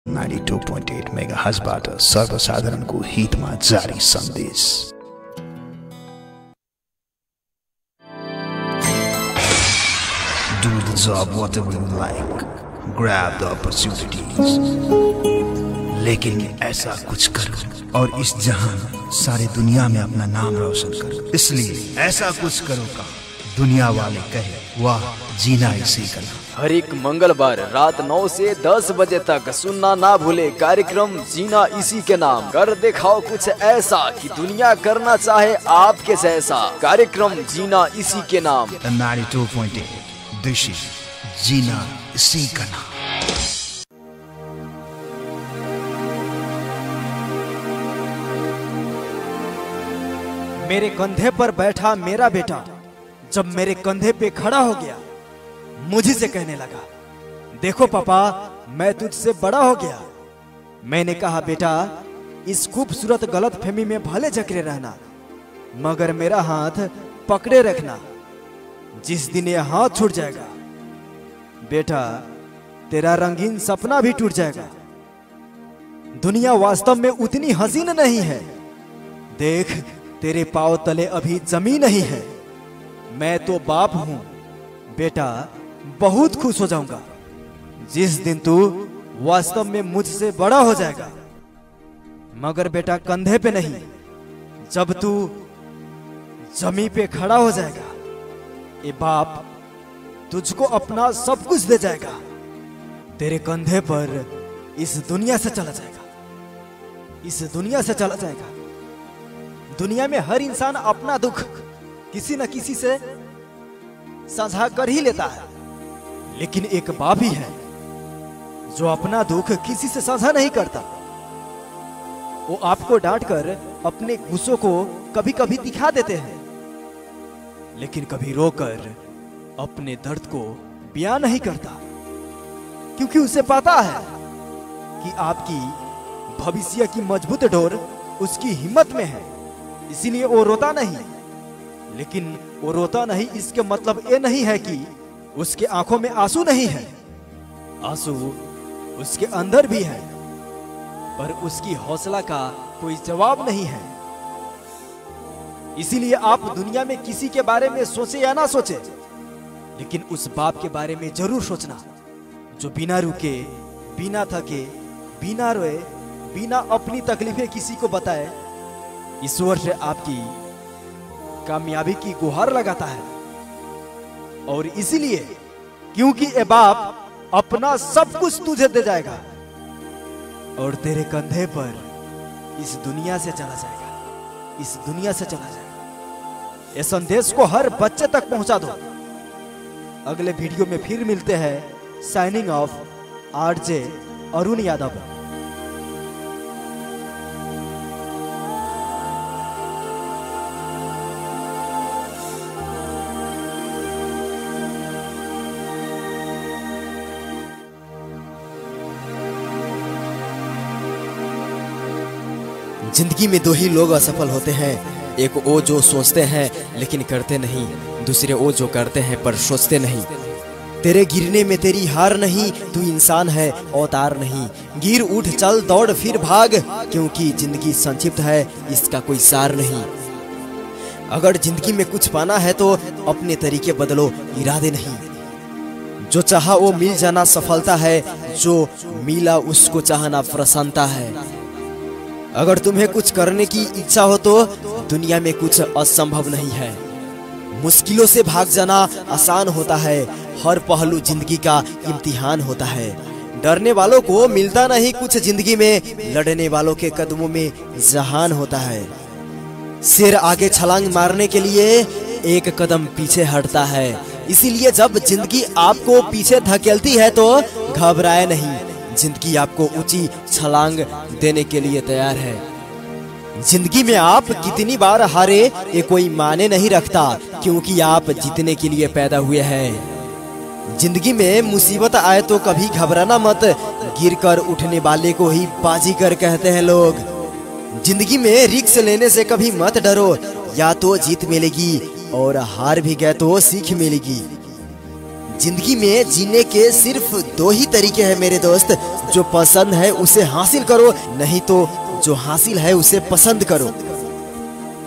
92.8 मेगाहर्जबाट सर्वसाधारणको हितमा जारी सन्देश। Do the job whatever you like, grab the opportunities, लेकिन ऐसा कुछ करो और इस जहां सारी दुनिया में अपना नाम रोशन करो। इसलिए ऐसा कुछ करो का दुनिया वाले कहे वाह जीना इसी का नाम। हर एक मंगलवार रात 9 से 10 बजे तक सुनना ना भूले कार्यक्रम जीना इसी के नाम। कर दिखाओ कुछ ऐसा कि दुनिया करना चाहे आपके जैसा। कार्यक्रम जीना इसी के नाम। 92.8 दिशा जीना इसी का नाम। मेरे कंधे पर बैठा मेरा बेटा जब मेरे कंधे पे खड़ा हो गया, मुझे से कहने लगा, देखो पापा मैं तुझसे बड़ा हो गया। मैंने कहा बेटा इस खूबसूरत गलतफहमी में भले जकड़े रहना, मगर मेरा हाथ पकड़े रखना। जिस दिन यह हाथ छूट जाएगा बेटा तेरा रंगीन सपना भी टूट जाएगा। दुनिया वास्तव में उतनी हसीन नहीं है। देख तेरे पांव तले अभी जमीन नहीं है। मैं तो बाप हूं बेटा, बहुत खुश हो जाऊंगा जिस दिन तू वास्तव में मुझसे बड़ा हो जाएगा। मगर बेटा कंधे पे नहीं, जब तू जमीन पे खड़ा हो जाएगा ये बाप तुझको अपना सब कुछ दे जाएगा। तेरे कंधे पर इस दुनिया से चला जाएगा, इस दुनिया से चला जाएगा। दुनिया में हर इंसान अपना दुख किसी न किसी से साझा कर ही लेता है, लेकिन एक बाप ही है जो अपना दुख किसी से साझा नहीं करता। वो आपको डांटकर अपने गुस्सों को कभी कभी दिखा देते हैं, लेकिन कभी रोकर अपने दर्द को बयां नहीं करता, क्योंकि उसे पता है कि आपकी भविष्य की मजबूत डोर उसकी हिम्मत में है। इसीलिए वो रोता नहीं। लेकिन वो रोता नहीं इसके मतलब ये नहीं है कि उसके आंखों में आंसू नहीं है। आंसू उसके अंदर भी है, पर उसकी हौसला का कोई जवाब नहीं है। इसीलिए आप दुनिया में किसी के बारे में सोचे या ना सोचे, लेकिन उस बाप के बारे में जरूर सोचना जो बिना रुके, बिना थके, बिना रोए, बिना अपनी तकलीफें किसी को बताए ईश्वर से आपकी कामयाबी की गुहार लगाता है। और इसीलिए क्योंकि ये बाप अपना सब कुछ तुझे दे जाएगा और तेरे कंधे पर इस दुनिया से चला जाएगा, इस दुनिया से चला जाएगा। ये संदेश को हर बच्चे तक पहुंचा दो। अगले वीडियो में फिर मिलते हैं। Signing off RJ Arun Yadav. जिंदगी में दो ही लोग असफल होते हैं, एक वो जो सोचते हैं लेकिन करते नहीं, दूसरे वो जो करते हैं पर सोचते नहीं। तेरे गिरने में तेरी हार नहीं, तू इंसान है अवतार नहीं। गिर उठ चल दौड़ फिर भाग, क्योंकि जिंदगी संक्षिप्त है इसका कोई सार नहीं। अगर जिंदगी में कुछ पाना है तो अपने तरीके बदलो, इरादे नहीं। जो चाहा वो मिल जाना सफलता है, जो मिला उसको चाहना प्रसन्नता है। अगर तुम्हें कुछ करने की इच्छा हो तो दुनिया में कुछ असंभव नहीं है। मुश्किलों से भाग जाना आसान होता है, हर पहलू जिंदगी का इम्तिहान होता है। डरने वालों को मिलता नहीं कुछ जिंदगी में, लड़ने वालों के कदमों में जहान होता है। शेर आगे छलांग मारने के लिए एक कदम पीछे हटता है। इसीलिए जब जिंदगी आपको पीछे धकेलती है तो घबराए नहीं, जिंदगी आपको ऊंची छलांग देने के लिए तैयार है। जिंदगी में आप कितनी बार हारे ये कोई माने नहीं रखता, क्योंकि आप जीतने के लिए पैदा हुए हैं। जिंदगी में मुसीबत आए तो कभी घबराना मत, गिरकर उठने वाले को ही बाजीगर कहते हैं लोग। जिंदगी में रिस्क लेने से कभी मत डरो, या तो जीत मिलेगी और हार भी गए तो सीख मिलेगी। जिंदगी में जीने के सिर्फ दो ही तरीके हैं मेरे दोस्त, जो पसंद है उसे हासिल करो, नहीं तो जो हासिल है उसे पसंद करो।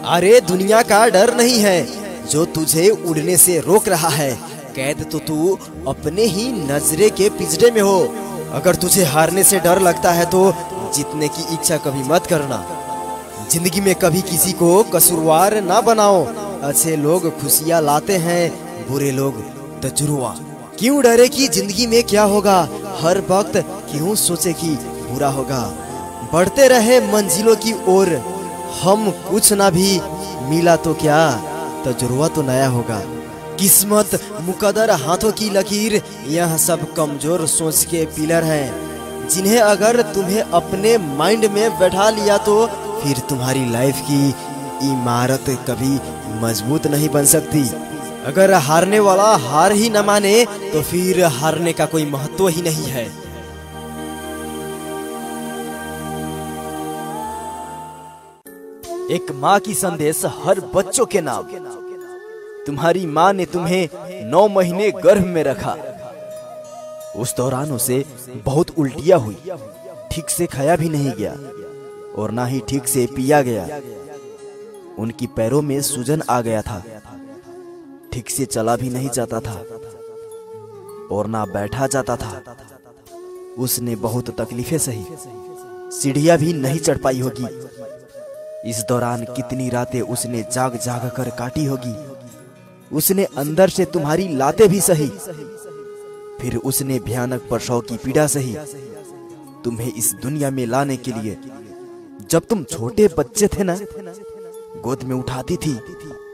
अरे दुनिया का डर नहीं है जो तुझे उड़ने से रोक रहा है, कैद तो तू अपने ही नजरे के पिंजरे में हो। अगर तुझे हारने से डर लगता है तो जीतने की इच्छा कभी मत करना। जिंदगी में कभी किसी को कसूरवार ना बनाओ। अच्छे लोग खुशियाँ लाते हैं, बुरे लोग तजुर्बा। क्यों डरे कि जिंदगी में क्या होगा, हर वक्त क्यों सोचे कि बुरा होगा। बढ़ते रहे मंजिलों की ओर, हम कुछ ना भी मिला तो क्या, तजुर्बा तो नया होगा। किस्मत मुकद्दर हाथों की लकीर, यह सब कमजोर सोच के पिलर हैं, जिन्हें अगर तुम्हें अपने माइंड में बैठा लिया तो फिर तुम्हारी लाइफ की इमारत कभी मजबूत नहीं बन सकती। अगर हारने वाला हार ही न माने तो फिर हारने का कोई महत्व ही नहीं है। एक माँ की संदेश हर बच्चों के नाम। तुम्हारी माँ ने तुम्हें 9 महीने गर्भ में रखा। उस दौरान उसे बहुत उल्टियाँ हुई, ठीक से खाया भी नहीं गया और ना ही ठीक से पिया गया। उनकी पैरों में सूजन आ गया था, ठीक से चला भी नहीं जाता था और ना बैठा जाता था। उसने बहुत तकलीफें सही, सीढ़ियां भी नहीं चढ़ पाई होगी। इस दौरान कितनी रातें उसने जाग जाग कर काटी होगी। उसने अंदर से तुम्हारी लातें भी सही, फिर उसने भयानक प्रसव की पीड़ा सही तुम्हें इस दुनिया में लाने के लिए। जब तुम छोटे बच्चे थे ना, गोद में उठाती थी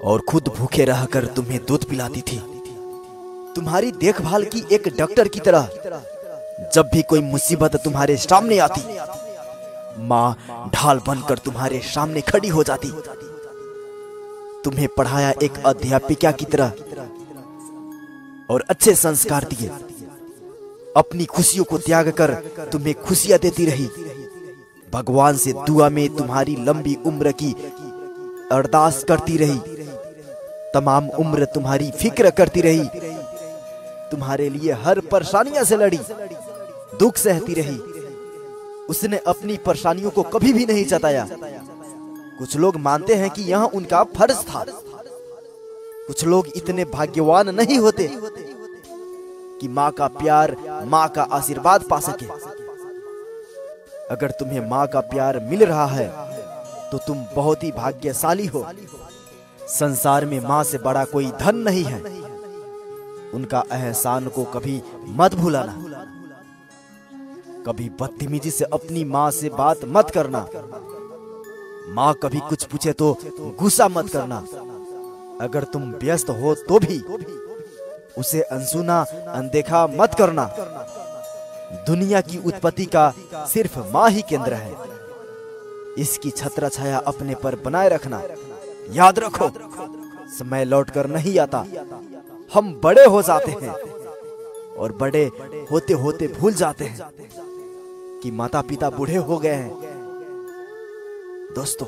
और खुद भूखे रहकर तुम्हें दूध पिलाती थी, तुम्हारी देखभाल की एक डॉक्टर की तरह। जब भी कोई मुसीबत तुम्हारे सामने आती, माँ ढाल बनकर तुम्हारे सामने खड़ी हो जाती। तुम्हें पढ़ाया एक अध्यापिका की तरह और अच्छे संस्कार दिए। अपनी खुशियों को त्याग कर तुम्हें खुशियां देती रही। भगवान से दुआ में तुम्हारी लंबी उम्र की अरदास करती रही। तमाम उम्र तुम्हारी फिक्र करती रही। तुम्हारे लिए हर परेशानियों से लड़ी, दुख सहती रही। उसने अपनी परेशानियों को कभी भी नहीं जताया। कुछ लोग मानते हैं कि यह उनका फर्ज था। कुछ लोग इतने भाग्यवान नहीं होते कि माँ का प्यार, माँ का आशीर्वाद पा सके। अगर तुम्हें माँ का प्यार मिल रहा है तो तुम बहुत ही भाग्यशाली हो। संसार में माँ से बड़ा कोई धन नहीं है। उनका एहसान को कभी मत भूलाना। कभी बदतमीजी से अपनी माँ से बात मत करना। माँ कभी कुछ पूछे तो गुस्सा मत करना। अगर तुम व्यस्त हो तो भी उसे अनसुना, अनदेखा मत करना। दुनिया की उत्पत्ति का सिर्फ माँ ही केंद्र है। इसकी छत्र छाया अपने पर बनाए रखना। याद रखो, समय लौट कर नहीं आता। हम बड़े हो जाते हैं और बड़े होते होते भूल जाते हैं कि माता पिता बूढ़े हो गए हैं। दोस्तों,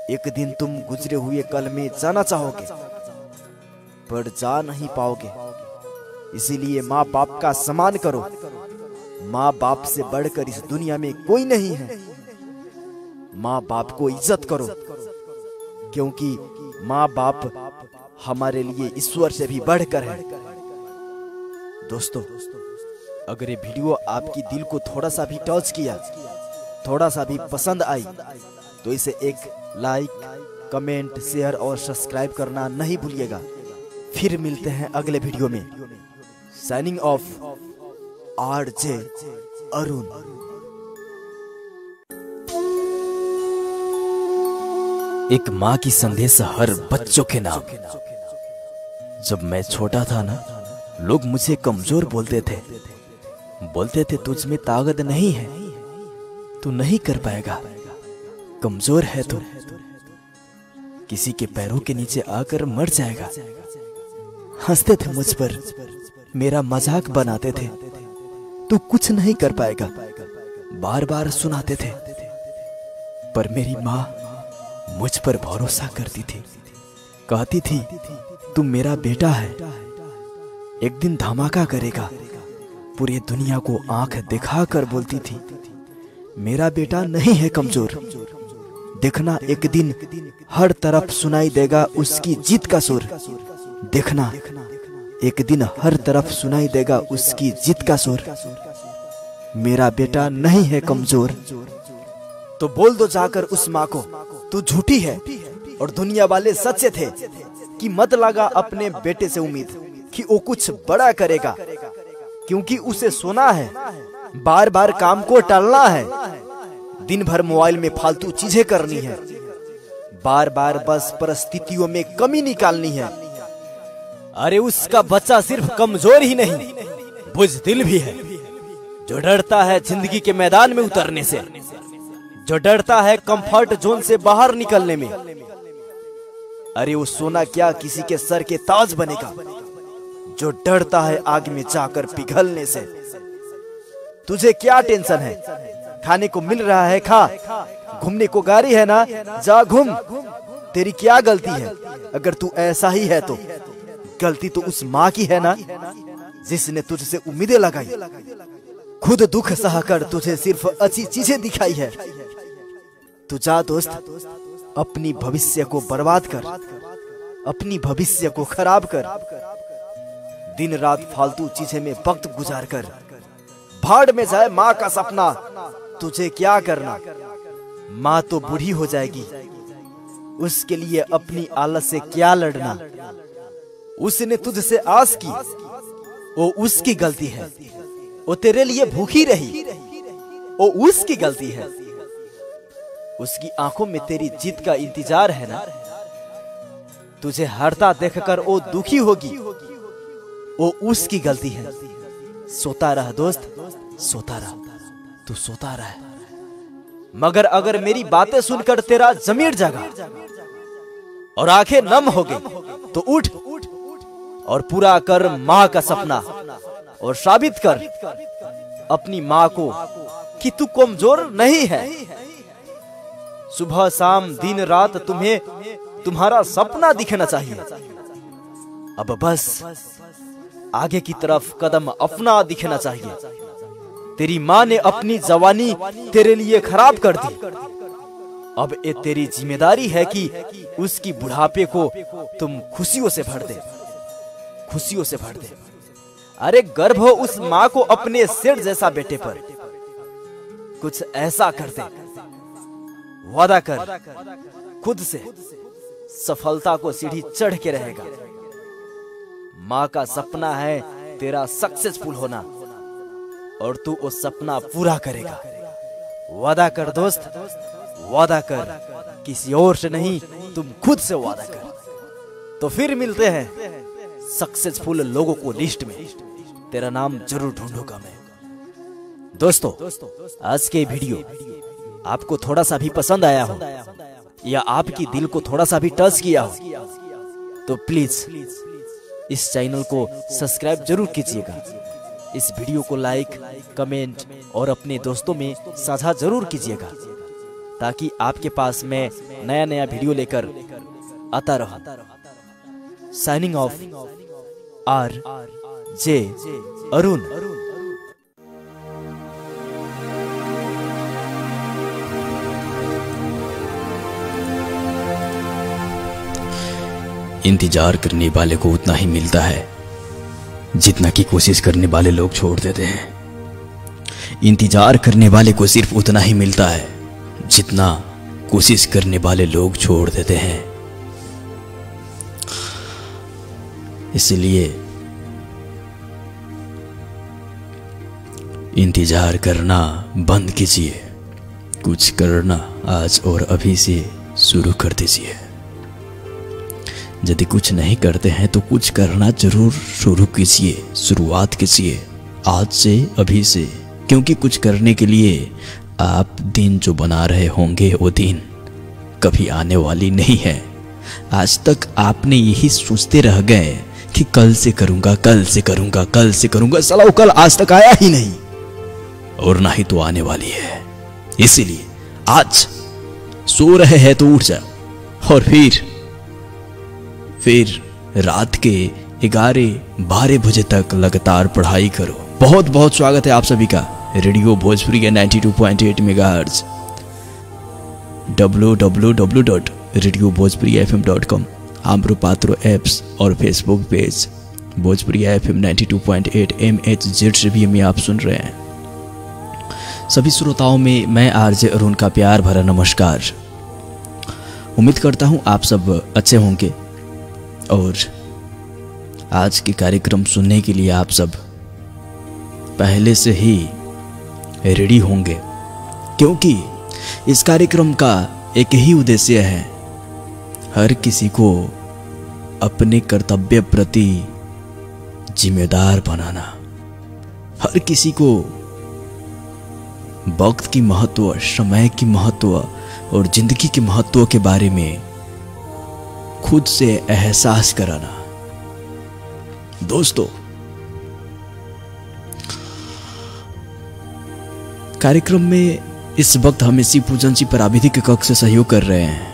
एक दिन तुम गुजरे हुए कल में जाना चाहोगे पर जा नहीं पाओगे। इसीलिए माँ बाप का सम्मान करो। माँ बाप से बढ़कर इस दुनिया में कोई नहीं है। माँ बाप को इज्जत करो, क्योंकि माँ बाप हमारे लिए ईश्वर से भी बढ़कर है। दोस्तों, अगर ये वीडियो आपकी दिल को थोड़ा सा भी टच किया, थोड़ा सा भी पसंद आई, तो इसे एक लाइक, कमेंट, शेयर और सब्सक्राइब करना नहीं भूलिएगा। फिर मिलते हैं अगले वीडियो में। Signing off, RJ Arun. एक माँ की संदेश हर बच्चों के नाम। जब मैं छोटा था ना, लोग मुझे कमजोर बोलते थे तुझ में ताकत नहीं है, तू नहीं कर पाएगा, कमजोर है तू, किसी के पैरों के नीचे आकर मर जाएगा। हंसते थे मुझ पर, मेरा मजाक बनाते थे, तू कुछ नहीं कर पाएगा, बार बार सुनाते थे। पर मेरी माँ मुझ पर भरोसा करती थी, कहती थी तू मेरा बेटा है, एक दिन धमाका करेगा। पूरी दुनिया को आंख दिखाकर बोलती थी, मेरा बेटा नहीं है कमजोर। देखना एक दिन हर तरफ सुनाई देगा उसकी जीत का सुर। देखना एक दिन हर तरफ सुनाई देगा उसकी जीत का सुर। मेरा बेटा नहीं है कमजोर। तो बोल दो जाकर उस माँ को, तू झूठी है और दुनिया वाले सच्चे थे, कि मत लगा अपने बेटे से उम्मीद कि वो कुछ बड़ा करेगा, क्योंकि उसे सोना है, बार बार काम को टालना है, दिन भर मोबाइल में फालतू चीजें करनी है, बार बार बस परिस्थितियों में कमी निकालनी है। अरे उसका बच्चा सिर्फ कमजोर ही नहीं, बुज़दिल भी है, जो डरता है जिंदगी के मैदान में उतरने से, जो डरता है कंफर्ट जोन से बाहर निकलने में। अरे वो सोना क्या किसी के सर के ताज बनेगा, जो डरता है आग में जाकर पिघलने से। तुझे क्या टेंशन है? खाने को मिल रहा है खा, घूमने को गाड़ी है ना, जा घूम। तेरी क्या गलती है? अगर तू ऐसा ही है तो गलती तो उस माँ की है ना, जिसने तुझसे उम्मीदें लगाई, खुद दुख सहकर तुझे सिर्फ अच्छी चीजें दिखाई है। तू जा दोस्त, अपनी भविष्य को बर्बाद कर, अपनी भविष्य को खराब कर, दिन रात फालतू चीजें में वक्त गुजार कर। भाड़ में जाए माँ का सपना, तुझे क्या करना? माँ तो बूढ़ी हो जाएगी, उसके लिए अपनी आलस से क्या लड़ना? उसने तुझसे आस की, वो उसकी गलती है। वो तेरे लिए भूखी रही, वो उसकी गलती है। उसकी आंखों में तेरी जीत का इंतजार है ना। तुझे हारता देखकर वो दुखी होगी, वो उसकी गलती है। सोता रह दोस्त, सोता रह, तू सोता रह। मगर अगर मेरी बातें सुनकर तेरा जमीर जगा और आंखें नम हो गई, तो उठ और पूरा कर माँ का सपना, और साबित कर अपनी माँ को कि तू कमजोर नहीं है। सुबह शाम दिन रात तुम्हें तुम्हारा सपना दिखना चाहिए। अब बस आगे की तरफ कदम अपना दिखना चाहिए। तेरी माँ ने अपनी जवानी तेरे लिए खराब कर दी, अब ये तेरी जिम्मेदारी है कि उसकी बुढ़ापे को तुम खुशियों से भर दे, खुशियों से भर दे। अरे गर्व हो उस माँ को अपने सिर जैसा बेटे पर, कुछ ऐसा कर दे, वादा कर खुद से, सफलता को सीढ़ी चढ़ के रहेगा। माँ का सपना है तेरा सक्सेसफुल होना, और तू वो सपना पूरा करेगा। वादा कर दोस्त, वादा कर, किसी और से नहीं, तुम खुद से वादा कर। तो फिर मिलते हैं सक्सेसफुल लोगों को लिस्ट में, तेरा नाम जरूर ढूंढूंगा मैं। दोस्तों, आज के वीडियो आपको थोड़ा सा भी पसंद आया हो, या आपकी दिल को थोड़ा सा भी टच किया हो, तो प्लीज इस चैनल को सब्सक्राइब जरूर कीजिएगा। इस वीडियो को लाइक, कमेंट और अपने दोस्तों में साझा जरूर कीजिएगा, ताकि आपके पास मैं नया नया वीडियो लेकर आता रहूं। Signing off, RJ Arun. इंतजार करने वाले को उतना ही मिलता है जितना की कोशिश करने वाले लोग छोड़ देते हैं। इंतजार करने वाले को सिर्फ उतना ही मिलता है जितना कोशिश करने वाले लोग छोड़ देते हैं। इसलिए इंतजार करना बंद कीजिए, कुछ करना आज और अभी से शुरू कर दीजिए। यदि कुछ नहीं करते हैं तो कुछ करना जरूर शुरू कीजिए, शुरुआत कीजिए आज से, अभी से, क्योंकि कुछ करने के लिए आप दिन जो बना रहे होंगे वो दिन कभी आने वाली नहीं है। आज तक आपने यही सोचते रह गए कि कल से करूंगा, कल से करूंगा, कल से करूंगा, साला वो कल आज तक आया ही नहीं और ना ही तो आने वाली है। इसीलिए आज सो रहे हैं तो उठ जाओ, और फिर रात के 11-12 बजे तक लगातार पढ़ाई करो। बहुत बहुत स्वागत है आप सभी का रेडियो भोजपुरी के 92.8 मेगाहर्ट्ज, www.radiobhojpurifm.com, आम्रपात्रो ऐप्स और Facebook page Bhojpuri FM 92.8 MHz से भी हमें आप सुन रहे हैं। सभी श्रोताओं में मैं आरजे अरुण का प्यार भरा नमस्कार। उम्मीद करता हूं आप सब अच्छे होंगे और आज के कार्यक्रम सुनने के लिए आप सब पहले से ही रेडी होंगे, क्योंकि इस कार्यक्रम का एक ही उद्देश्य है, हर किसी को अपने कर्तव्य प्रति जिम्मेदार बनाना, हर किसी को वक्त की महत्व, समय की महत्व और जिंदगी के महत्व के बारे में खुद से एहसास कराना। दोस्तों, कार्यक्रम में इस वक्त हम इसी पूजन जी प्राविधिक कक्ष से सहयोग कर रहे हैं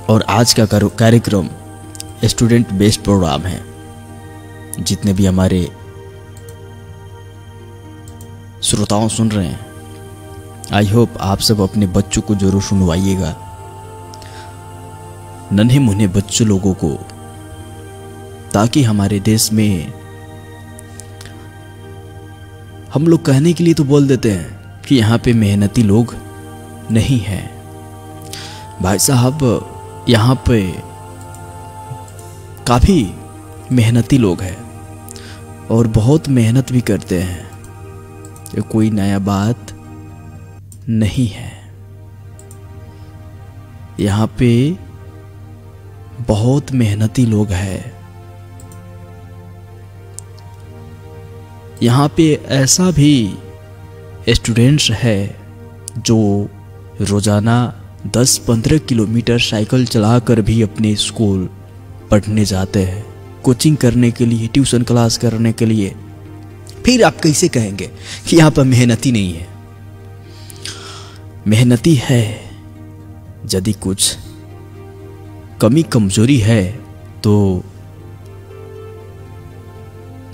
और आज का कार्यक्रम स्टूडेंट बेस्ड प्रोग्राम है। जितने भी हमारे श्रोताओं सुन रहे हैं, आई होप आप सब अपने बच्चों को जरूर सुनवाइएगा, नन्हे मुन्ने बच्चों लोगों को, ताकि हमारे देश में हम लोग कहने के लिए तो बोल देते हैं कि यहाँ पे मेहनती लोग नहीं हैं। भाई साहब, यहाँ पे काफ़ी मेहनती लोग हैं और बहुत मेहनत भी करते हैं, ये कोई नया बात नहीं है। यहाँ पे बहुत मेहनती लोग हैं। यहाँ पे ऐसा भी स्टूडेंट्स है जो रोजाना 10-15 किलोमीटर साइकिल चलाकर भी अपने स्कूल पढ़ने जाते हैं, कोचिंग करने के लिए, ट्यूशन क्लास करने के लिए। फिर आप कैसे कहेंगे कि यहाँ पर मेहनती नहीं है? मेहनती है। यदि कुछ कमी कमजोरी है तो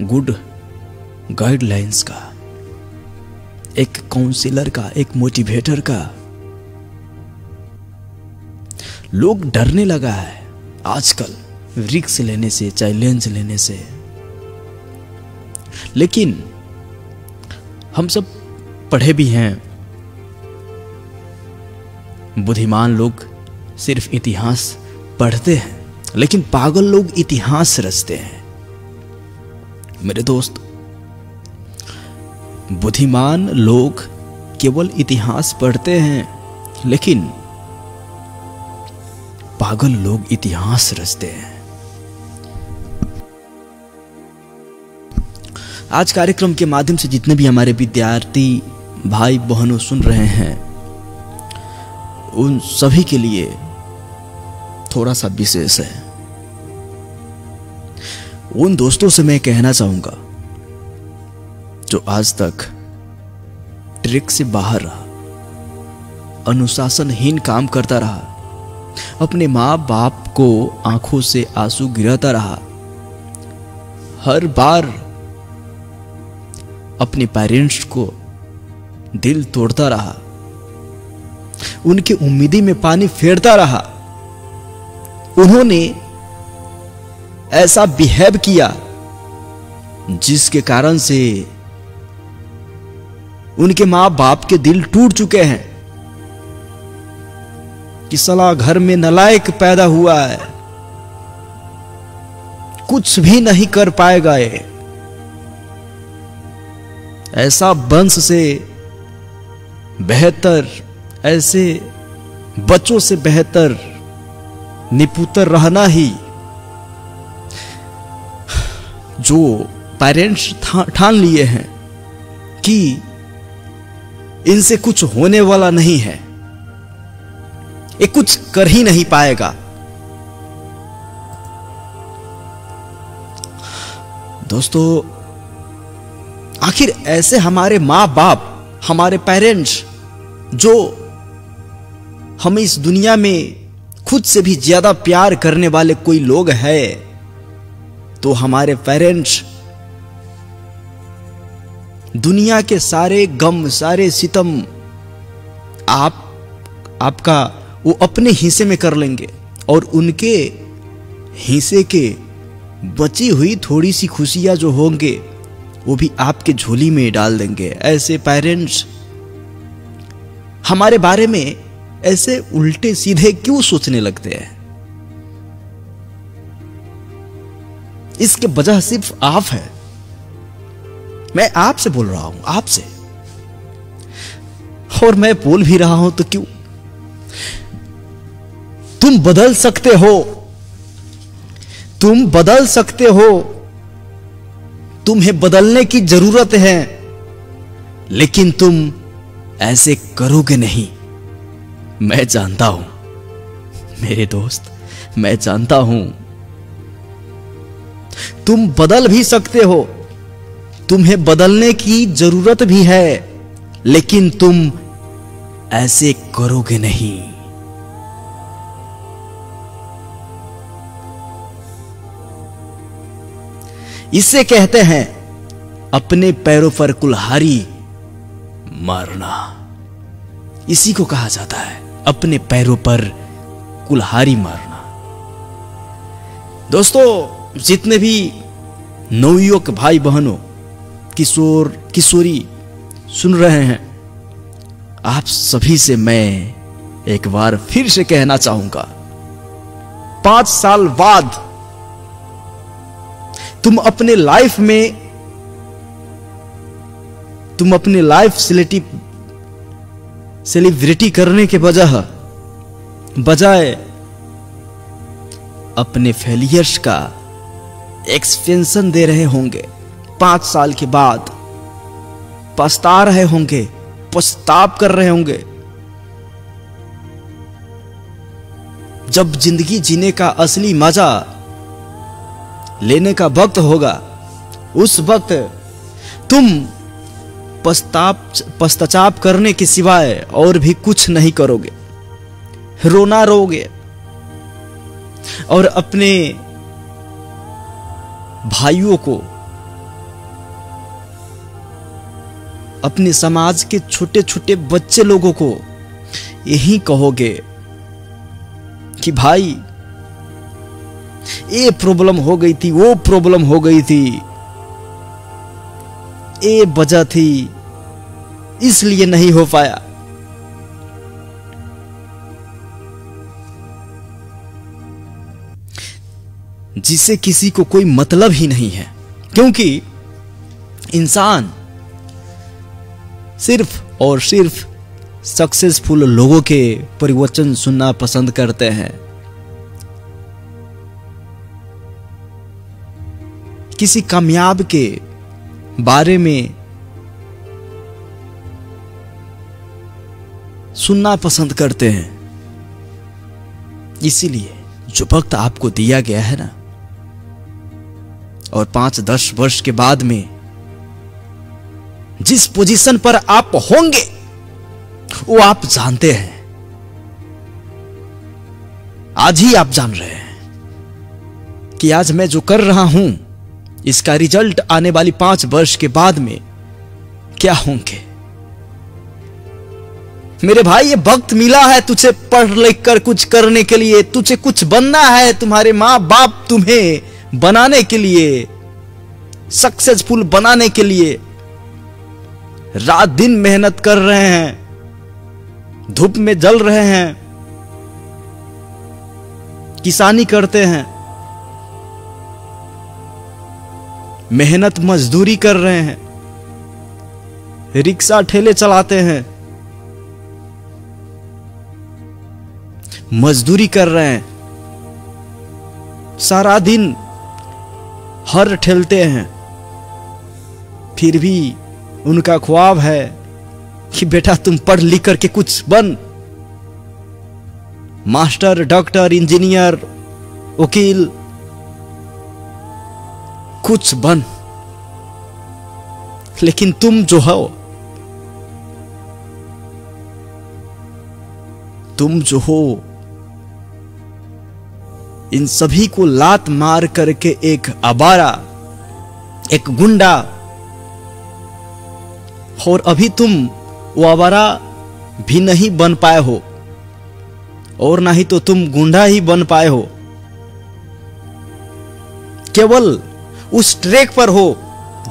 गुड गाइडलाइंस का, एक काउंसलर का, एक मोटिवेटर का। लोग डरने लगा है आजकल रिस्क लेने से, चैलेंज लेने से। लेकिन हम सब पढ़े भी हैं। बुद्धिमान लोग सिर्फ इतिहास पढ़ते हैं, लेकिन पागल लोग इतिहास रचते हैं। मेरे दोस्त, बुद्धिमान लोग केवल इतिहास पढ़ते हैं, लेकिन पागल लोग इतिहास रचते हैं। आज कार्यक्रम के माध्यम से जितने भी हमारे विद्यार्थी भाई बहनों सुन रहे हैं, उन सभी के लिए थोड़ा सा विशेष है। उन दोस्तों से मैं कहना चाहूंगा जो आज तक ट्रैक से बाहर रहा, अनुशासनहीन काम करता रहा, अपने माँ बाप को आंखों से आंसू गिराता रहा, हर बार अपने पेरेंट्स को दिल तोड़ता रहा, उनकी उम्मीदी में पानी फेरता रहा। उन्होंने ऐसा बिहेव किया जिसके कारण से उनके मां बाप के दिल टूट चुके हैं कि साला घर में नालायक पैदा हुआ है, कुछ भी नहीं कर पाएगा ये। ऐसा वंश से बेहतर, ऐसे बच्चों से बेहतर निपुत्र रहना ही जो पेरेंट्स ठान लिए हैं कि इनसे कुछ होने वाला नहीं है, ये कुछ कर ही नहीं पाएगा। दोस्तों, आखिर ऐसे हमारे माँ बाप, हमारे पेरेंट्स जो हमें इस दुनिया में खुद से भी ज्यादा प्यार करने वाले कोई लोग हैं, तो हमारे पेरेंट्स दुनिया के सारे गम, सारे सितम आपका वो अपने हिस्से में कर लेंगे और उनके हिस्से के बची हुई थोड़ी सी खुशियां जो होंगे वो भी आपके झोली में डाल देंगे। ऐसे पेरेंट्स हमारे बारे में ऐसे उल्टे सीधे क्यों सोचने लगते हैं? इसके वजह सिर्फ आप है। मैं आपसे बोल रहा हूं, आपसे, और मैं बोल भी रहा हूं तो क्यों? तुम बदल सकते हो, तुम बदल सकते हो, तुम्हें बदलने की जरूरत है, लेकिन तुम ऐसे करोगे नहीं। मैं जानता हूं मेरे दोस्त, मैं जानता हूं। तुम बदल भी सकते हो, तुम्हें बदलने की जरूरत भी है, लेकिन तुम ऐसे करोगे नहीं। इसे कहते हैं अपने पैरों पर कुल्हाड़ी मारना। इसी को कहा जाता है अपने पैरों पर कुल्हाड़ी मारना। दोस्तों, जितने भी नवयुवक भाई बहनों, किशोर किशोरी सुन रहे हैं, आप सभी से मैं एक बार फिर से कहना चाहूंगा, 5 साल बाद तुम अपने लाइफ में, तुम अपने लाइफ सेलिब्रिटी करने के बजाय अपने फेलियर्स का एक्सपेंशन दे रहे होंगे। 5 साल के बाद पछता रहे होंगे, पछताव कर रहे होंगे। जब जिंदगी जीने का असली मजा लेने का वक्त होगा, उस वक्त तुम पश्चाताप करने के सिवाय और भी कुछ नहीं करोगे। रोना रोगे और अपने भाइयों को, अपने समाज के छोटे छोटे बच्चे लोगों को यही कहोगे कि भाई ये प्रॉब्लम हो गई थी, वो प्रॉब्लम हो गई थी, ये वजह थी, इसलिए नहीं हो पाया। जिसे किसी को कोई मतलब ही नहीं है, क्योंकि इंसान सिर्फ और सिर्फ सक्सेसफुल लोगों के प्रवचन सुनना पसंद करते हैं। किसी कामयाब के बारे में सुनना पसंद करते हैं। इसीलिए जो वक्त आपको दिया गया है ना, और 5-10 वर्ष के बाद में जिस पोजीशन पर आप होंगे वो आप जानते हैं। आज ही आप जान रहे हैं कि आज मैं जो कर रहा हूं, इसका रिजल्ट आने वाली 5 वर्ष के बाद में क्या होंगे। मेरे भाई, ये वक्त मिला है तुझे पढ़ लिख कर कुछ करने के लिए, तुझे कुछ बनना है, तुम्हारे माँ बाप तुम्हें बनाने के लिए, सक्सेसफुल बनाने के लिए रात दिन मेहनत कर रहे हैं, धूप में जल रहे हैं, किसानी करते हैं, मेहनत मजदूरी कर रहे हैं, रिक्शा ठेले चलाते हैं, मजदूरी कर रहे हैं, सारा दिन हर ठेलते हैं, फिर भी उनका ख्वाब है कि बेटा तुम पढ़ लिख करके कुछ बन, मास्टर, डॉक्टर, इंजीनियर, वकील, कुछ बन। लेकिन तुम जो हो, इन सभी को लात मार करके एक आवारा, एक गुंडा, और अभी तुम वो आवारा भी नहीं बन पाए हो और ना ही तो तुम गुंडा ही बन पाए हो। केवल उस ट्रैक पर हो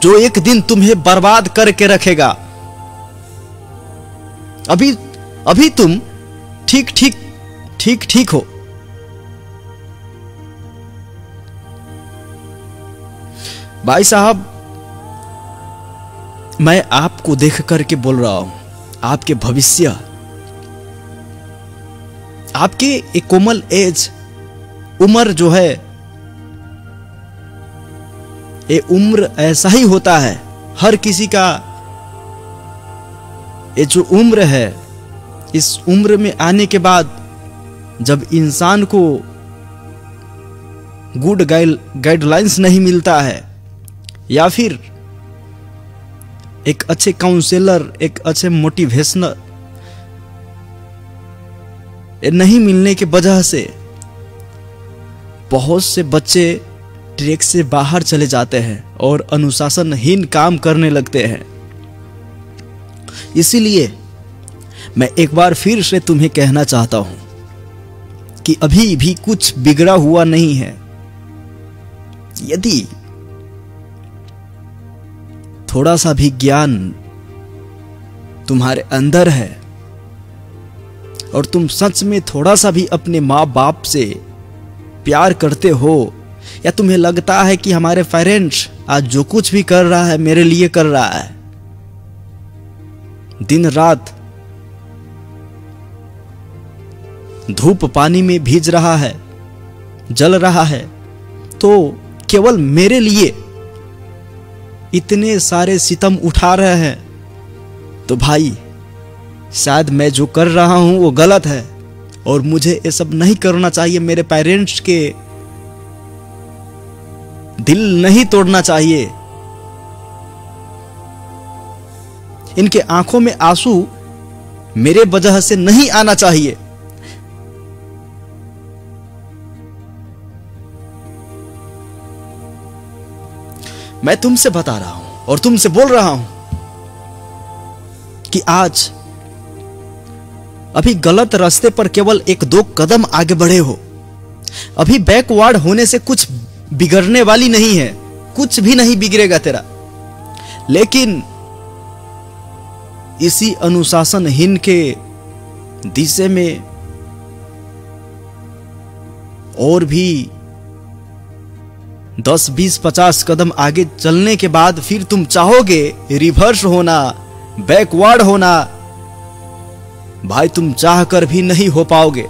जो एक दिन तुम्हें बर्बाद करके रखेगा। अभी तुम ठीक हो। भाई साहब, मैं आपको देख करके बोल रहा हूं, आपके भविष्य, आपके एक कोमल एज, उम्र जो है, ये उम्र ऐसा ही होता है। हर किसी का ये जो उम्र है, इस उम्र में आने के बाद जब इंसान को गुड गाइडलाइंस नहीं मिलता है, या फिर एक अच्छे काउंसलर, एक अच्छे मोटिवेशनर नहीं मिलने की वजह से बहुत से बच्चे ट्रैक से बाहर चले जाते हैं और अनुशासनहीन काम करने लगते हैं। इसीलिए मैं एक बार फिर से तुम्हें कहना चाहता हूं कि अभी भी कुछ बिगड़ा हुआ नहीं है। यदि थोड़ा सा भी ज्ञान तुम्हारे अंदर है और तुम सच में थोड़ा सा भी अपने माँ बाप से प्यार करते हो, या तुम्हें लगता है कि हमारे पेरेंट्स आज जो कुछ भी कर रहा है मेरे लिए कर रहा है, दिन रात धूप पानी में भीज रहा है, जल रहा है, तो केवल मेरे लिए इतने सारे सितम उठा रहे हैं, तो भाई शायद मैं जो कर रहा हूं वो गलत है और मुझे ये सब नहीं करना चाहिए। मेरे पेरेंट्स के दिल नहीं तोड़ना चाहिए, इनके आंखों में आंसू मेरे वजह से नहीं आना चाहिए। मैं तुमसे बता रहा हूं और तुमसे बोल रहा हूं कि आज अभी गलत रास्ते पर केवल एक दो कदम आगे बढ़े हो। अभी बैकवर्ड होने से कुछ बिगड़ने वाली नहीं है, कुछ भी नहीं बिगड़ेगा तेरा। लेकिन इसी अनुशासनहीन के दिशा में और भी 10, 20, 50 कदम आगे चलने के बाद फिर तुम चाहोगे रिवर्स होना, बैकवर्ड होना, भाई तुम चाह कर भी नहीं हो पाओगे।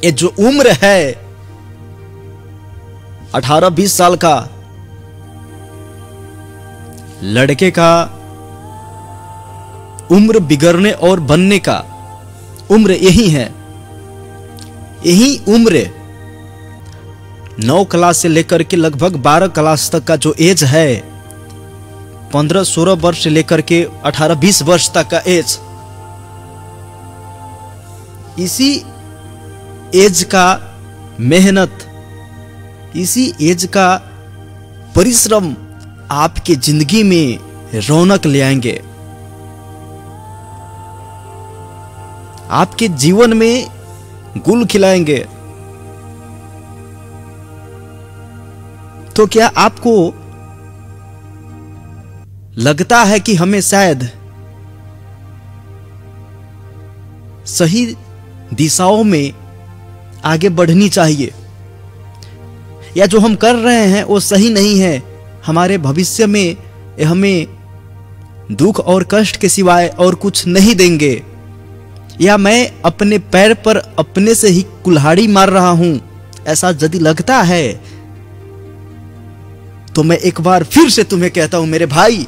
ये जो उम्र है 18-20 साल का लड़के का उम्र बिगड़ने और बनने का उम्र यही है। यही उम्र 9 क्लास से लेकर के लगभग 12 क्लास तक का जो एज है, 15-16 वर्ष से लेकर के 18-20 वर्ष तक का एज, इसी एज का मेहनत, इसी एज का परिश्रम आपके जिंदगी में रौनक ले आएंगे, आपके जीवन में गुल खिलाएंगे। तो क्या आपको लगता है कि हमें शायद सही दिशाओं में आगे बढ़नी चाहिए, या जो हम कर रहे हैं वो सही नहीं है, हमारे भविष्य में हमें दुख और कष्ट के सिवाय और कुछ नहीं देंगे, या मैं अपने पैर पर अपने से ही कुल्हाड़ी मार रहा हूं, ऐसा यदि लगता है तो मैं एक बार फिर से तुम्हें कहता हूं मेरे भाई,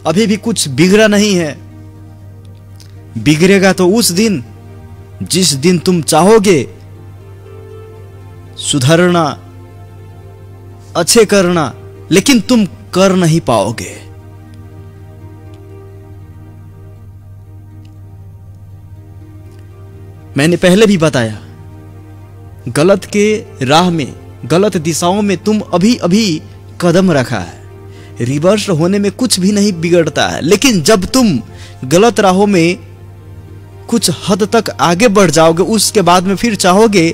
अभी भी कुछ बिगड़ा नहीं है। बिगड़ेगा तो उस दिन जिस दिन तुम चाहोगे सुधरना, अच्छे करना, लेकिन तुम कर नहीं पाओगे। मैंने पहले भी बताया गलत के राह में, गलत दिशाओं में तुम अभी अभी कदम रखा है। रिवर्स होने में कुछ भी नहीं बिगड़ता है, लेकिन जब तुम गलत राहों में कुछ हद तक आगे बढ़ जाओगे, उसके बाद में फिर चाहोगे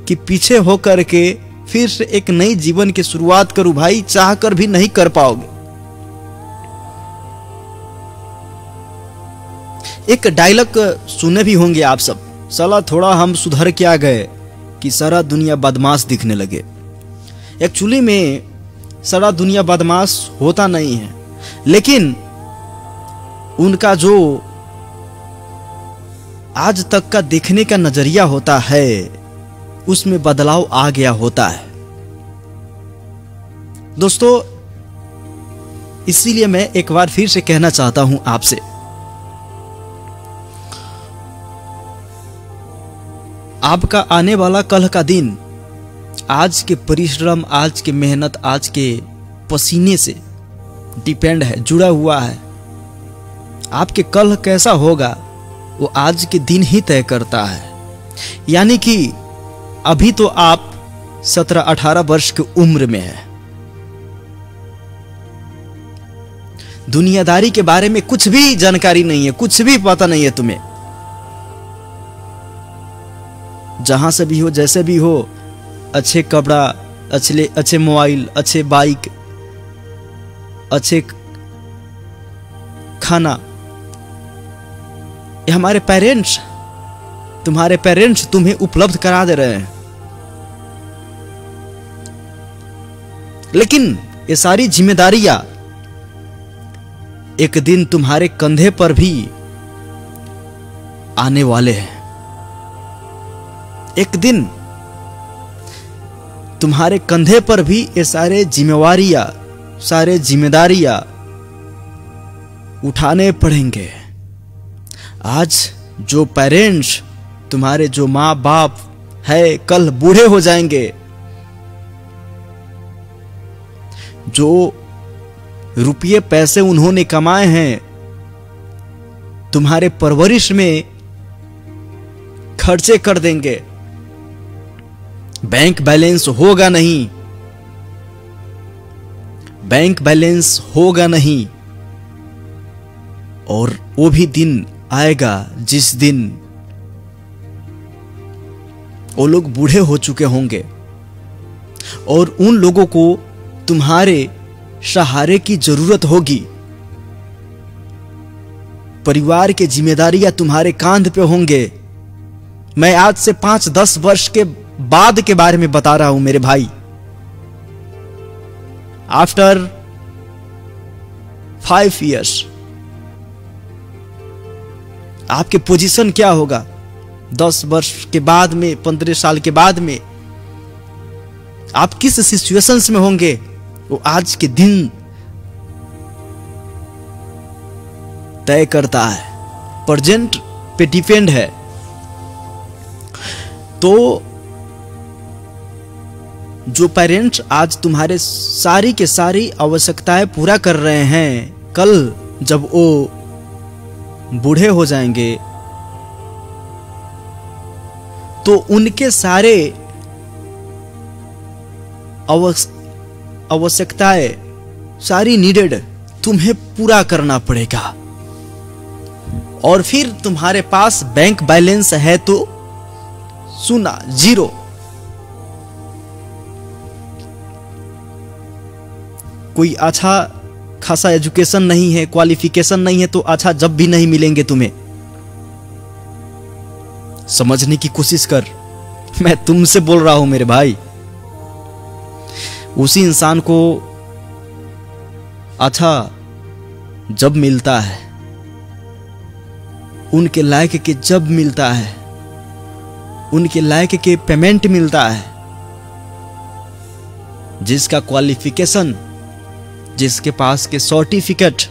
कि पीछे होकर के फिर से एक नई जीवन की शुरुआत करूं भाई, चाहकर भी नहीं कर पाओगे। एक डायलॉग सुने भी होंगे आप सब, साला थोड़ा हम सुधर के आ गए कि सारा दुनिया बदमाश दिखने लगे। एक्चुअली में सारा दुनिया बदमाश होता नहीं है, लेकिन उनका जो आज तक का देखने का नजरिया होता है उसमें बदलाव आ गया होता है। दोस्तों, इसीलिए मैं एक बार फिर से कहना चाहता हूं आपसे, आपका आने वाला कल का दिन आज के परिश्रम, आज के मेहनत, आज के पसीने से डिपेंड है, जुड़ा हुआ है। आपके कल कैसा होगा वो आज के दिन ही तय करता है। यानी कि अभी तो आप 17-18 वर्ष की उम्र में है, दुनियादारी के बारे में कुछ भी जानकारी नहीं है, कुछ भी पता नहीं है तुम्हें। जहां से भी हो, जैसे भी हो, अच्छे कपड़ा, अच्छे मोबाइल, अच्छे बाइक, अच्छे खाना, ये हमारे पेरेंट्स, तुम्हारे पेरेंट्स तुम्हें उपलब्ध करा दे रहे हैं। लेकिन ये सारी जिम्मेदारियां एक दिन तुम्हारे कंधे पर भी आने वाले हैं। एक दिन तुम्हारे कंधे पर भी ये सारे जिम्मेवारियां, सारे जिम्मेदारियां उठाने पड़ेंगे। आज जो पेरेंट्स, तुम्हारे जो माँ बाप है, कल बूढ़े हो जाएंगे। जो रुपये पैसे उन्होंने कमाए हैं तुम्हारे परवरिश में खर्चे कर देंगे। बैंक बैलेंस होगा नहीं, बैंक बैलेंस होगा नहीं। और वो भी दिन आएगा जिस दिन वो लोग बूढ़े हो चुके होंगे और उन लोगों को तुम्हारे सहारे की जरूरत होगी। परिवार की जिम्मेदारियां तुम्हारे कांध पे होंगे। मैं आज से 5-10 वर्ष के बाद के बारे में बता रहा हूं मेरे भाई। आफ्टर 5 years आपके पोजीशन क्या होगा? 10 वर्ष के बाद में, 15 साल के बाद में आप किस सिचुएशंस में होंगे, वो आज के दिन तय करता है, प्रेजेंट पे डिपेंड है। तो जो पेरेंट्स आज तुम्हारे सारी के सारी आवश्यकताएं पूरा कर रहे हैं, कल जब वो बूढ़े हो जाएंगे तो उनके सारे आवश्यकताएं, सारी नीडेड तुम्हें पूरा करना पड़ेगा। और फिर तुम्हारे पास बैंक बैलेंस है तो सुना, 0। कोई अच्छा खासा एजुकेशन नहीं है, क्वालिफिकेशन नहीं है, तो अच्छा जब भी नहीं मिलेंगे तुम्हें। समझने की कोशिश कर, मैं तुमसे बोल रहा हूं मेरे भाई। उसी इंसान को अच्छा जब मिलता है, उनके लायक के जब मिलता है, उनके लायक के पेमेंट मिलता है, जिसका क्वालिफिकेशन, जिसके पास के सर्टिफिकेट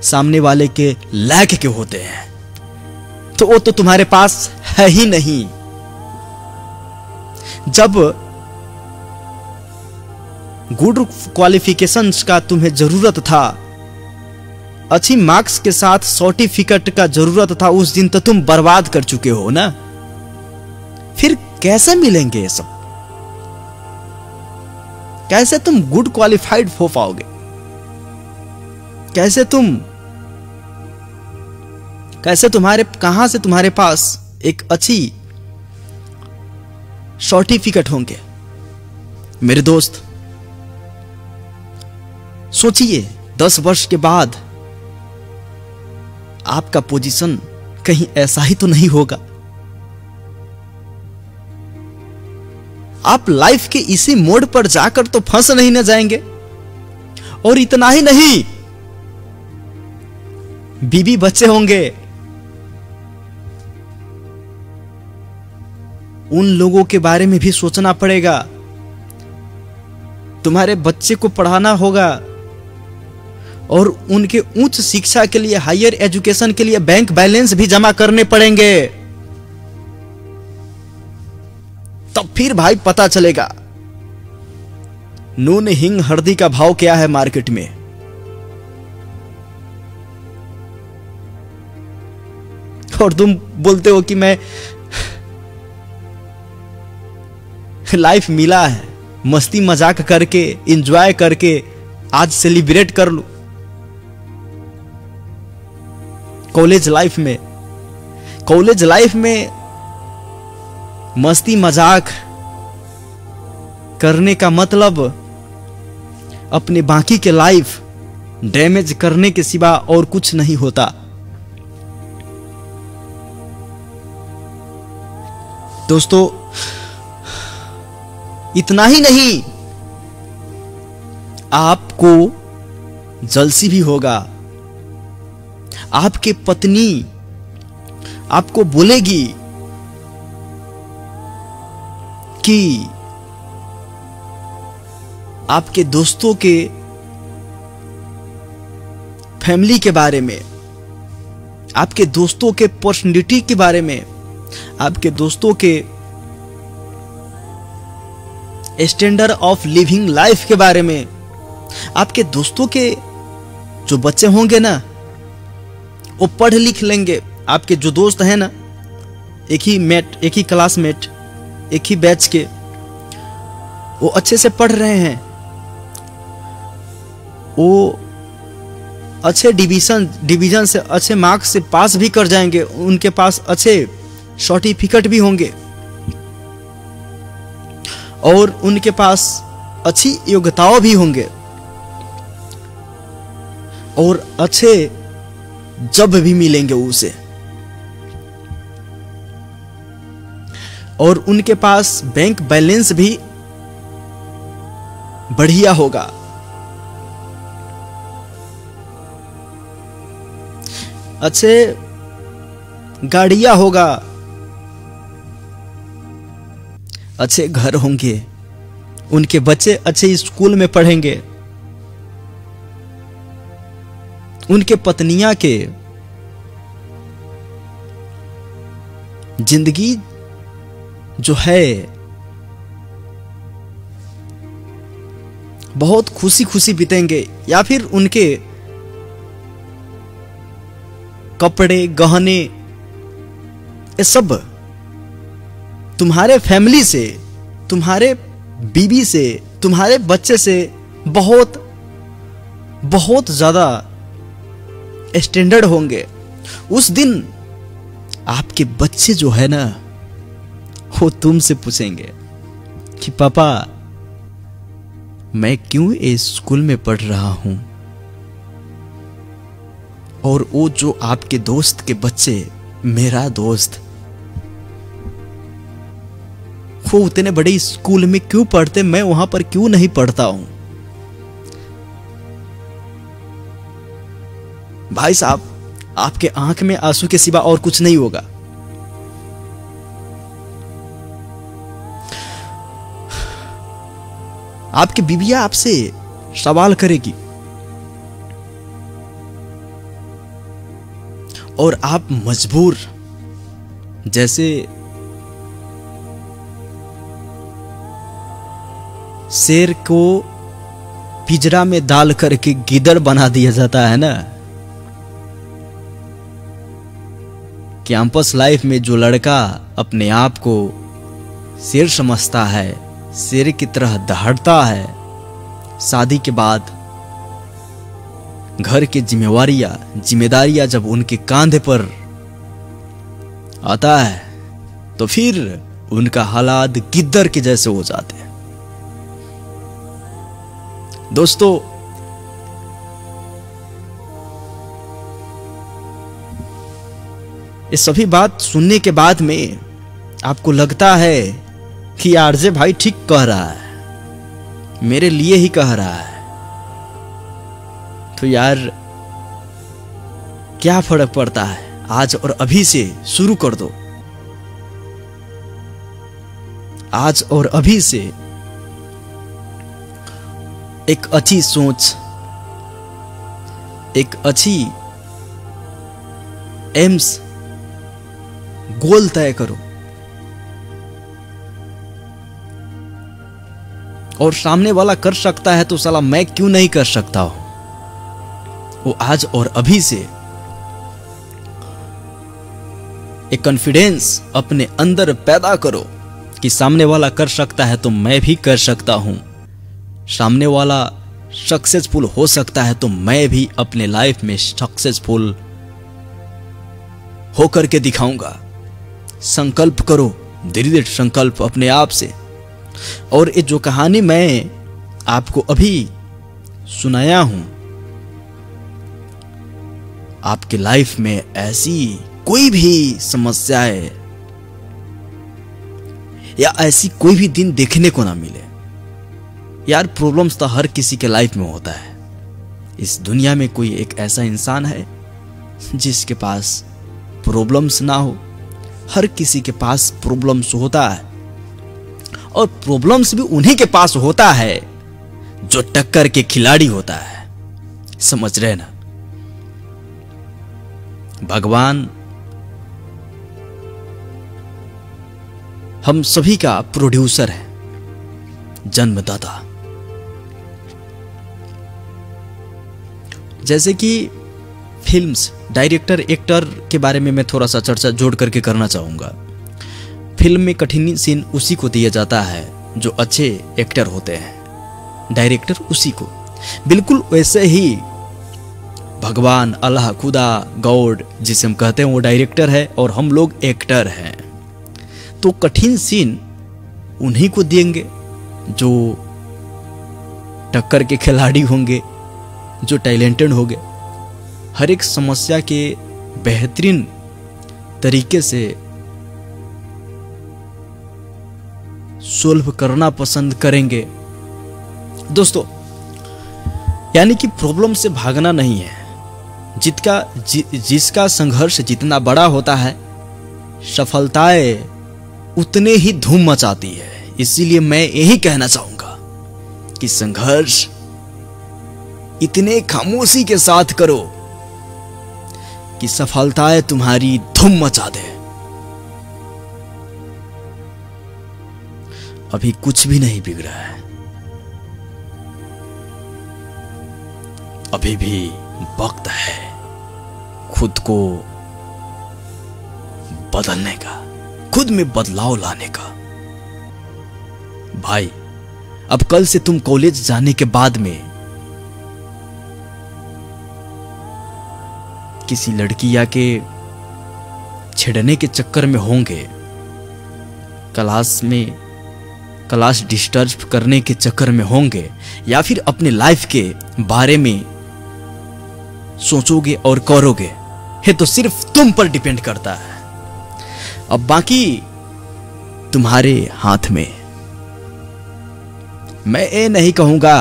सामने वाले के लायक के होते हैं, तो वो तो तुम्हारे पास है ही नहीं। जब गुड क्वालिफिकेशंस का तुम्हें जरूरत था, अच्छी मार्क्स के साथ सर्टिफिकेट का जरूरत था, उस दिन तो तुम बर्बाद कर चुके हो ना। फिर कैसे मिलेंगे ये सब? कैसे तुम गुड क्वालिफाइड हो पाओगे? कहां से तुम्हारे पास एक अच्छी सर्टिफिकेट होंगे? मेरे दोस्त, सोचिए 10 वर्ष के बाद आपका पोजीशन कहीं ऐसा ही तो नहीं होगा। आप लाइफ के इसी मोड़ पर जाकर तो फंस नहीं न जाएंगे। और इतना ही नहीं, बीवी बच्चे होंगे, उन लोगों के बारे में भी सोचना पड़ेगा। तुम्हारे बच्चे को पढ़ाना होगा और उनके उच्च शिक्षा के लिए, हायर एजुकेशन के लिए बैंक बैलेंस भी जमा करने पड़ेंगे। तब फिर भाई पता चलेगा नून हिंग हल्दी का भाव क्या है मार्केट में। और तुम बोलते हो कि मैं लाइफ मिला है, मस्ती मजाक करके, एंजॉय करके आज सेलिब्रेट कर लूं। कॉलेज लाइफ में मस्ती मजाक करने का मतलब अपने बाकी के लाइफ डैमेज करने के सिवा और कुछ नहीं होता। दोस्तों, इतना ही नहीं, आपको जलसी भी होगा। आपकी पत्नी आपको बोलेगी कि आपके दोस्तों के फैमिली के बारे में, आपके दोस्तों के पर्सनैलिटी के बारे में, आपके दोस्तों के स्टैंडर्ड ऑफ लिविंग लाइफ के बारे में, आपके दोस्तों के जो बच्चे होंगे ना, वो पढ़ लिख लेंगे। आपके जो दोस्त हैं ना, एक ही क्लासमेट, एक ही बैच के, वो अच्छे से पढ़ रहे हैं, वो अच्छे डिवीजन से, अच्छे मार्क्स से पास भी कर जाएंगे, उनके पास अच्छे सर्टिफिकेट भी होंगे और उनके पास अच्छी योग्यताओं भी होंगे और अच्छे जॉब भी मिलेंगे उसे, और उनके पास बैंक बैलेंस भी बढ़िया होगा। अच्छे गाड़ियां होगा, अच्छे घर होंगे, उनके बच्चे अच्छे स्कूल में पढ़ेंगे, उनके पत्नियां के जिंदगी जो है बहुत खुशी खुशी बीतेंगे, या फिर उनके कपड़े गहने ये सब तुम्हारे फैमिली से, तुम्हारे बीवी से, तुम्हारे बच्चे से बहुत बहुत ज्यादा स्टैंडर्ड होंगे। उस दिन आपके बच्चे जो है ना, वो तुमसे पूछेंगे कि पापा मैं क्यों इस स्कूल में पढ़ रहा हूं। और वो जो आपके दोस्त के बच्चे, मेरा दोस्त, वो उतने बड़े स्कूल में क्यों पढ़ते, मैं वहां पर क्यों नहीं पढ़ता हूं। भाई साहब, आपके आंख में आंसू के सिवा और कुछ नहीं होगा। आपकी बीवियां आपसे सवाल करेगी और आप मजबूर, जैसे शेर को पिंजरा में डाल करके गिदड़ बना दिया जाता है ना, कैंपस लाइफ में जो लड़का अपने आप को शेर समझता है, शेर की तरह दहाड़ता है। शादी के बाद घर की जिम्मेदारियां जब उनके कांधे पर आता है तो फिर उनका हालात गिद्दर के जैसे हो जाते हैं। दोस्तों, ये सभी बात सुनने के बाद में आपको लगता है कि आरजे भाई ठीक कह रहा है, मेरे लिए ही कह रहा है। तो यार क्या फर्क पड़ता है, आज और अभी से शुरू कर दो। आज और अभी से एक अच्छी सोच, एक अच्छी एम्स गोल तय करो और सामने वाला कर सकता है तो साला मैं क्यों नहीं कर सकता हूं। वो आज और अभी से एक कॉन्फिडेंस अपने अंदर पैदा करो कि सामने वाला कर सकता है तो मैं भी कर सकता हूं। सामने वाला सक्सेसफुल हो सकता है तो मैं भी अपने लाइफ में सक्सेसफुल होकर के दिखाऊंगा। संकल्प करो, दृढ़ संकल्प अपने आप से। और ये जो कहानी मैं आपको अभी सुनाया हूं, आपके लाइफ में ऐसी कोई भी समस्याएं या ऐसी कोई भी दिन देखने को ना मिले। यार प्रॉब्लम्स तो हर किसी के लाइफ में होता है। इस दुनिया में कोई एक ऐसा इंसान है जिसके पास प्रॉब्लम्स ना हो। हर किसी के पास प्रॉब्लम्स होता है और प्रॉब्लम्स भी उन्हीं के पास होता है जो टक्कर के खिलाड़ी होता है। समझ रहे ना? भगवान हम सभी का प्रोड्यूसर है, जन्मदाता। जैसे कि फिल्म्स, डायरेक्टर, एक्टर के बारे में मैं थोड़ा सा चर्चा जोड़ करके करना चाहूंगा। फिल्म में कठिन सीन उसी को दिया जाता है जो अच्छे एक्टर होते हैं, डायरेक्टर उसी को। बिल्कुल वैसे ही भगवान, अल्लाह, खुदा, गॉड जिसे हम कहते हैं वो डायरेक्टर है और हम लोग एक्टर हैं। तो कठिन सीन उन्हीं को देंगे जो टक्कर के खिलाड़ी होंगे, जो टैलेंटेड होंगे। हर एक समस्या के बेहतरीन तरीके से सोल्व करना पसंद करेंगे। दोस्तों, यानी कि प्रॉब्लम से भागना नहीं है। जिसका संघर्ष जितना बड़ा होता है, सफलताएं उतने ही धूम मचाती है। इसीलिए मैं यही कहना चाहूंगा कि संघर्ष इतने खामोशी के साथ करो कि सफलताएं तुम्हारी धूम मचा दे। अभी कुछ भी नहीं बिगड़ा है, अभी भी वक्त है खुद को बदलने का, खुद में बदलाव लाने का। भाई, अब कल से तुम कॉलेज जाने के बाद में किसी लड़की या के छेड़ने के चक्कर में होंगे, क्लास डिस्टर्ब करने के चक्कर में होंगे, या फिर अपने लाइफ के बारे में सोचोगे और करोगे, ये तो सिर्फ तुम पर डिपेंड करता है। अब बाकी तुम्हारे हाथ में। मैं ये नहीं कहूंगा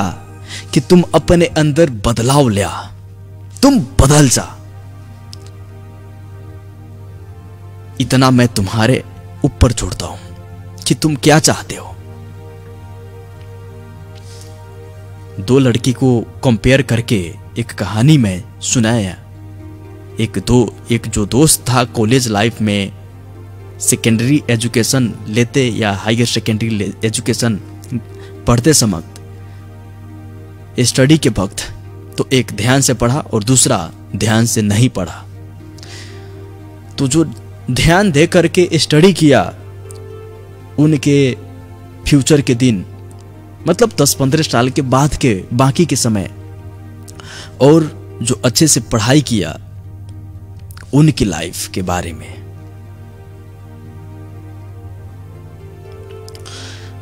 कि तुम अपने अंदर बदलाव ले आ, तुम बदल जा। इतना मैं तुम्हारे ऊपर छोड़ता हूं कि तुम क्या चाहते हो। दो लड़की को कंपेयर करके एक कहानी में सुनाया। एक जो दोस्त था कॉलेज लाइफ में सेकेंडरी एजुकेशन लेते या हायर सेकेंडरी एजुकेशन पढ़ते समय स्टडी के वक्त तो एक ध्यान से पढ़ा और दूसरा ध्यान से नहीं पढ़ा। तो जो ध्यान दे करके स्टडी किया उनके फ्यूचर के दिन, मतलब 10-15 साल के बाद के बाकी के समय, और जो अच्छे से पढ़ाई किया उनकी लाइफ के बारे में।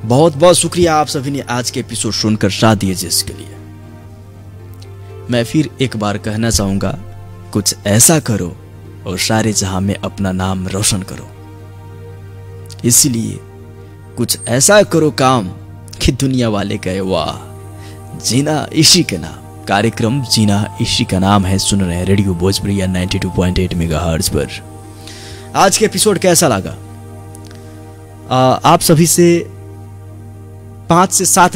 बहुत बहुत शुक्रिया आप सभी ने आज के एपिसोड सुनकर साथ दिए जिसके लिए। मैं फिर एक बार कहना चाहूंगा, कुछ ऐसा करो और सारे जहां में अपना नाम रोशन करो। इसलिए कुछ ऐसा करो काम कि दुनिया वाले कहे वाह, जीना इसी के नाम। कार्यक्रम जीना इसी का नाम है, सुन रहे हैं रेडियो भोजपुरी 92.8 मेगाहर्ट्ज पर। आज के एपिसोड कैसा लगा? आप सभी से 5 से 7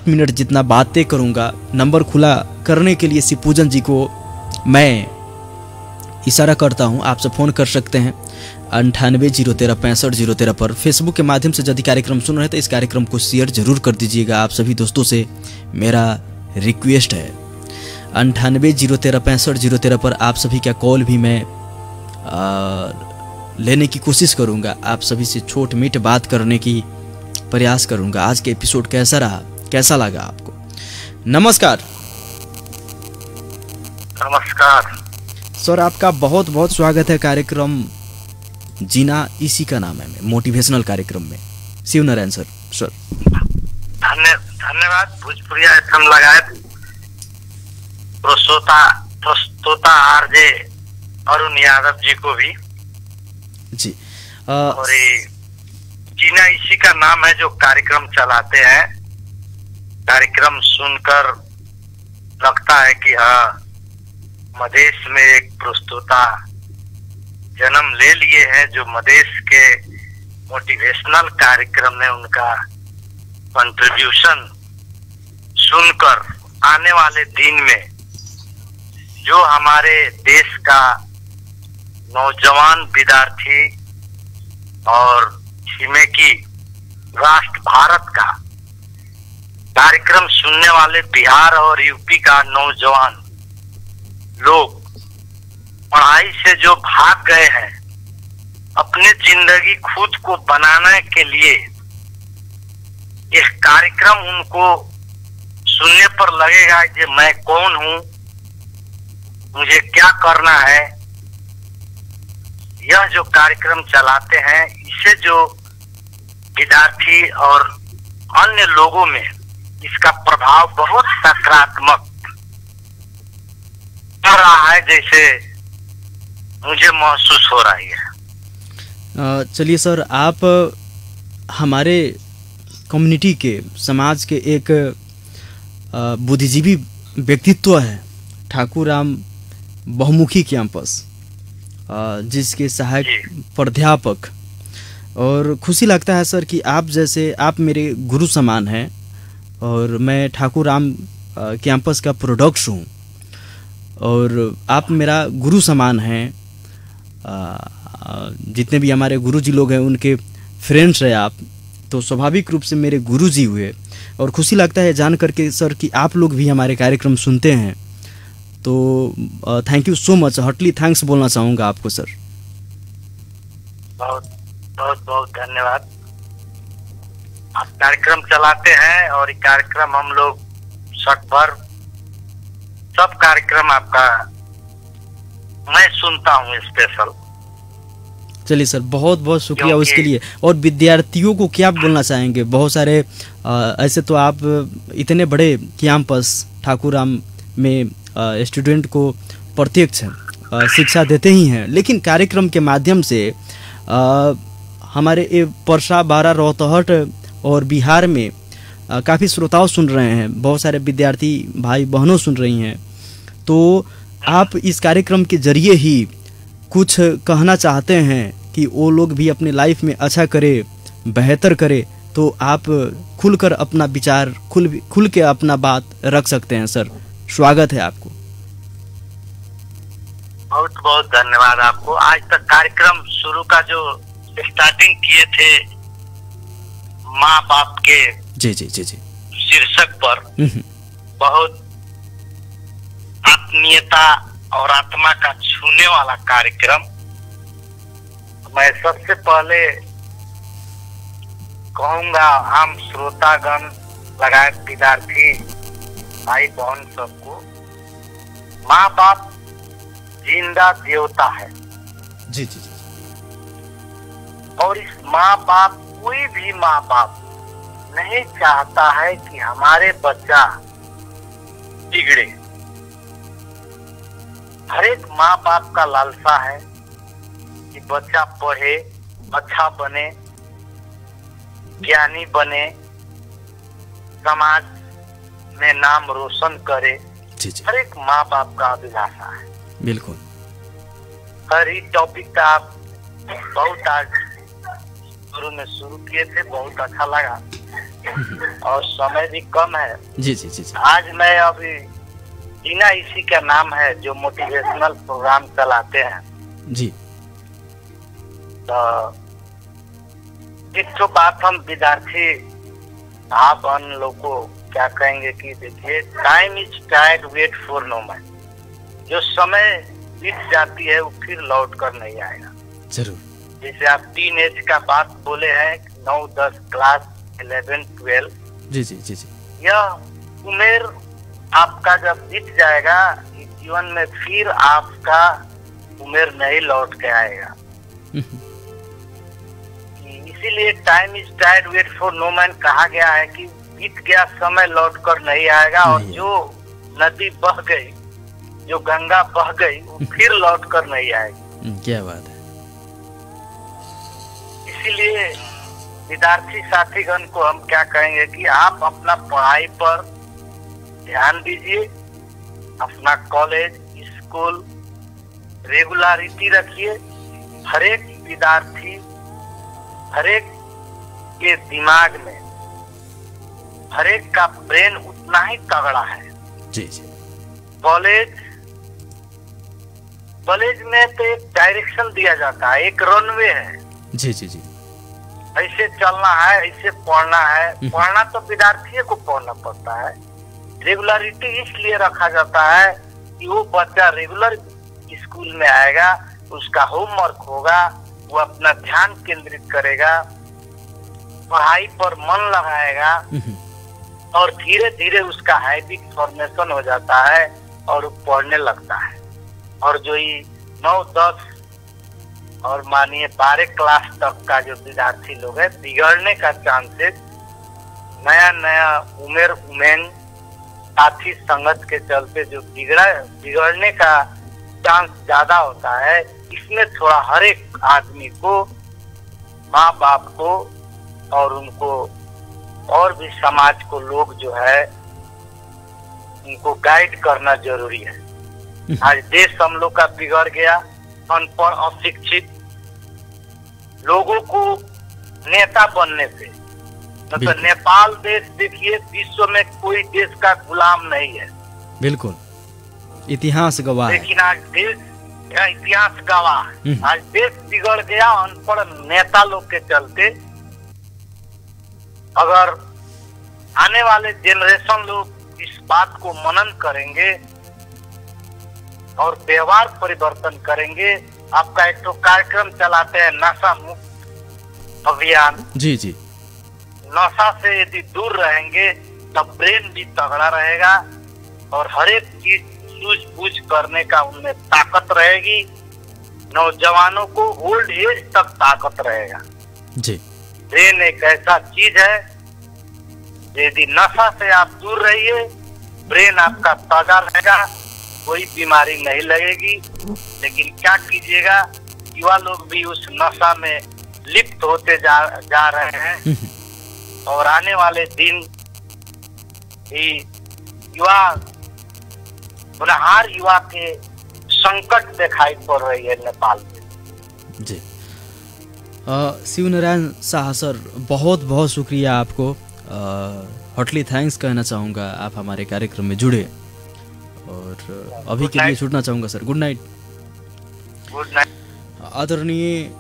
मिनट जितना बातें करूंगा। नंबर खुला करने के लिए शिवपूजन जी को मैं इशारा करता हूं, आपसे फोन कर सकते हैं 98-013-65-013 पर। फेसबुक के माध्यम से यदि कार्यक्रम सुन रहे हैं तो इस कार्यक्रम को शेयर जरूर कर दीजिएगा। आप सभी दोस्तों से मेरा रिक्वेस्ट है। 98-013-65-013 पर आप सभी का कॉल भी मैं लेने की कोशिश करूंगा। आप सभी से छोट मीठ बात करने की प्रयास करूंगा। आज के एपिसोड कैसा रहा, कैसा लगा आपको? नमस्कार। नमस्कार सर, आपका बहुत बहुत स्वागत है कार्यक्रम जीना इसी का नाम है में, मोटिवेशनल कार्यक्रम में। शिव नारायण सर। धन्यवाद। भोजपुरिया एफएम लगाए प्रस्तोता आरजे अरुण यादव जी को भी जी। और जीना इसी का नाम है जो कार्यक्रम चलाते हैं। कार्यक्रम सुनकर लगता है कि हाँ, मधेश में एक प्रस्तोता जन्म ले लिए हैं जो मधेश के मोटिवेशनल कार्यक्रम में उनका कंट्रीब्यूशन सुनकर आने वाले दिन में जो हमारे देश का नौजवान विद्यार्थी और छिमेकी राष्ट्र भारत का कार्यक्रम सुनने वाले बिहार और यूपी का नौजवान लोग पढ़ाई से जो भाग गए हैं, अपनी जिंदगी खुद को बनाने के लिए यह कार्यक्रम उनको सुनने पर लगेगा कि मैं कौन हूं, मुझे क्या करना है। यह जो कार्यक्रम चलाते हैं, इससे जो विद्यार्थी और अन्य लोगों में इसका प्रभाव बहुत सकारात्मक पड़ रहा है, जैसे मुझे महसूस हो रही है। चलिए सर, आप हमारे कम्युनिटी के, समाज के एक बुद्धिजीवी व्यक्तित्व है, ठाकुर राम बहुमुखी कैंपस, जिसके सहायक प्राध्यापक। और खुशी लगता है सर कि आप जैसे, आप मेरे गुरु समान हैं और मैं ठाकुर राम कैंपस का प्रोडक्ट हूँ और आप मेरा गुरु समान हैं। जितने भी हमारे गुरुजी लोग हैं उनके फ्रेंड्स हैं आप, तो स्वाभाविक रूप से मेरे गुरुजी हुए। और खुशी लगता है जान करके सर कि आप लोग भी हमारे कार्यक्रम सुनते हैं, तो thank you so much, heartly thanks बोलना चाहूँगा आपको सर। बहुत बहुत बहुत धन्यवाद। आप कार्यक्रम चलाते हैं और ये कार्यक्रम हम लोग शक भर सब कार्यक्रम आपका मैं सुनता हूँ स्पेशल। चलिए सर, बहुत बहुत शुक्रिया उसके लिए। और विद्यार्थियों को क्या बोलना चाहेंगे? बहुत सारे ऐसे तो आप इतने बड़े कैंपस ठाकुर राम में स्टूडेंट को प्रत्यक्ष शिक्षा देते ही हैं, लेकिन कार्यक्रम के माध्यम से हमारे परसा, बारा, रोहतहट और बिहार में काफ़ी श्रोताओं सुन रहे हैं, बहुत सारे विद्यार्थी भाई बहनों सुन रही हैं। तो आप इस कार्यक्रम के जरिए ही कुछ कहना चाहते हैं कि वो लोग भी अपने लाइफ में अच्छा करे, बेहतर करे, तो आप खुलकर अपना विचार, खुल के अपना बात रख सकते हैं सर। स्वागत है आपको। बहुत बहुत धन्यवाद आपको। आज तक कार्यक्रम शुरू का जो स्टार्टिंग किए थे माँ बाप के जी जी जी जी शीर्षक पर, बहुत आत्मीयता और आत्मा का छूने वाला कार्यक्रम। मैं सबसे पहले कहूँगा आम श्रोतागण लगाए विद्यार्थी भाई बहन सबको, माँ बाप जिंदा देवता है। जी जी जी। और इस माँ बाप, कोई भी माँ बाप नहीं चाहता है कि हमारे बच्चा बिगड़े। हर एक माँ बाप का लालसा है कि बच्चा पढ़े, अच्छा बने, ज्ञानी बने, समाज में नाम रोशन करे। जी जी हर एक माँ बाप का अभिलाषा है। बिल्कुल। हर ही टॉपिक का आप बहुत आज शुरू में शुरू किए थे, बहुत अच्छा लगा और समय भी कम है। जी जी जी जी। आज मैं अभी जीना इसी का नाम है, जो मोटिवेशनल प्रोग्राम चलाते हैं। जी। तो एक तो बात हम विद्यार्थी आप हम लोग को क्या कहेंगे कि देखिए, time is tide, wait for no man. जो समय बीत जाती है वो फिर लौट कर नहीं आएगा। जरूर। जैसे आप टीन एज का बात बोले हैं, 9, 10 क्लास, 11, 12, जी जी जी जी। यह उम्र आपका जब बीत जाएगा, इस जीवन में फिर आपका उम्र नहीं लौट के आएगा। इसीलिए time is tide, wait for no man कहा गया है कि बीत गया समय लौट कर नहीं आएगा। और जो नदी बह गई, जो गंगा बह गई, वो फिर लौट कर नहीं आएगी। क्या बात है। इसीलिए विद्यार्थी साथीगण को हम क्या कहेंगे कि आप अपना पढ़ाई पर ध्यान दीजिए, अपना कॉलेज, स्कूल रेगुलरिटी रखिए। हर एक विद्यार्थी, हर एक के दिमाग में, हर एक का ब्रेन उतना ही तगड़ा है। जी जी। कॉलेज में तो एक डायरेक्शन दिया जाता है, एक रनवे है। जी जी जी। ऐसे चलना है, ऐसे पढ़ना है। पढ़ना तो विद्यार्थी को पढ़ना पड़ता है। रेगुलरिटी इसलिए रखा जाता है कि वो बच्चा रेगुलर स्कूल में आएगा, उसका होमवर्क होगा, वो अपना ध्यान केंद्रित करेगा, पढ़ाई पर मन लगाएगा और धीरे धीरे उसका हैबिट फॉर्मेशन हो जाता है और वो पढ़ने लगता है। और जो ये 9, 10 और मानिए 12 क्लास तक का जो विद्यार्थी लोग है, बिगड़ने का चांसेस, नया नया उम्र उमेन साथी संगत के चलते जो बिगड़ने का चांस ज्यादा होता है। इसमें थोड़ा हर एक आदमी को, माँ बाप को और उनको और भी समाज को लोग जो है उनको गाइड करना जरूरी है। आज देश हम लोग का बिगड़ गया, अनपढ़ अशिक्षित लोगों को नेता बनने से। मतलब नेपाल देश देखिए, विश्व में कोई देश का गुलाम नहीं है। बिल्कुल, इतिहास गवाह। लेकिन आज देश, इतिहास गवाह, आज देश बिगड़ गया अनपढ़ नेता लोग के चलते। अगर आने वाले जनरेशन लोग इस बात को मनन करेंगे और व्यवहार परिवर्तन करेंगे। आपका एक तो कार्यक्रम चलाते हैं नशा मुक्त अभियान। जी जी। नशा से यदि दूर रहेंगे तब ब्रेन भी तगड़ा रहेगा और हर एक चीज सूझबूझ करने का उनमें ताकत रहेगी। नौजवानों को ओल्ड एज तक ताकत रहेगा। जी। ब्रेन एक ऐसा चीज है, यदि नशा से आप दूर रहिए, ब्रेन आपका ताजा रहेगा, कोई बीमारी नहीं लगेगी। लेकिन क्या कीजिएगा, युवा लोग भी उस नशा में लिप्त होते जा रहे हैं और आने वाले दिन ही होनहार युवा के संकट दिखाई पड़ रही है नेपाल में। जी। शिव नारायण शाह सर, बहुत बहुत शुक्रिया आपको। हॉटली थैंक्स कहना चाहूँगा, आप हमारे कार्यक्रम में जुड़े और अभी के लिए छूटना चाहूँगा sir. Good night. Good night. आदरणीय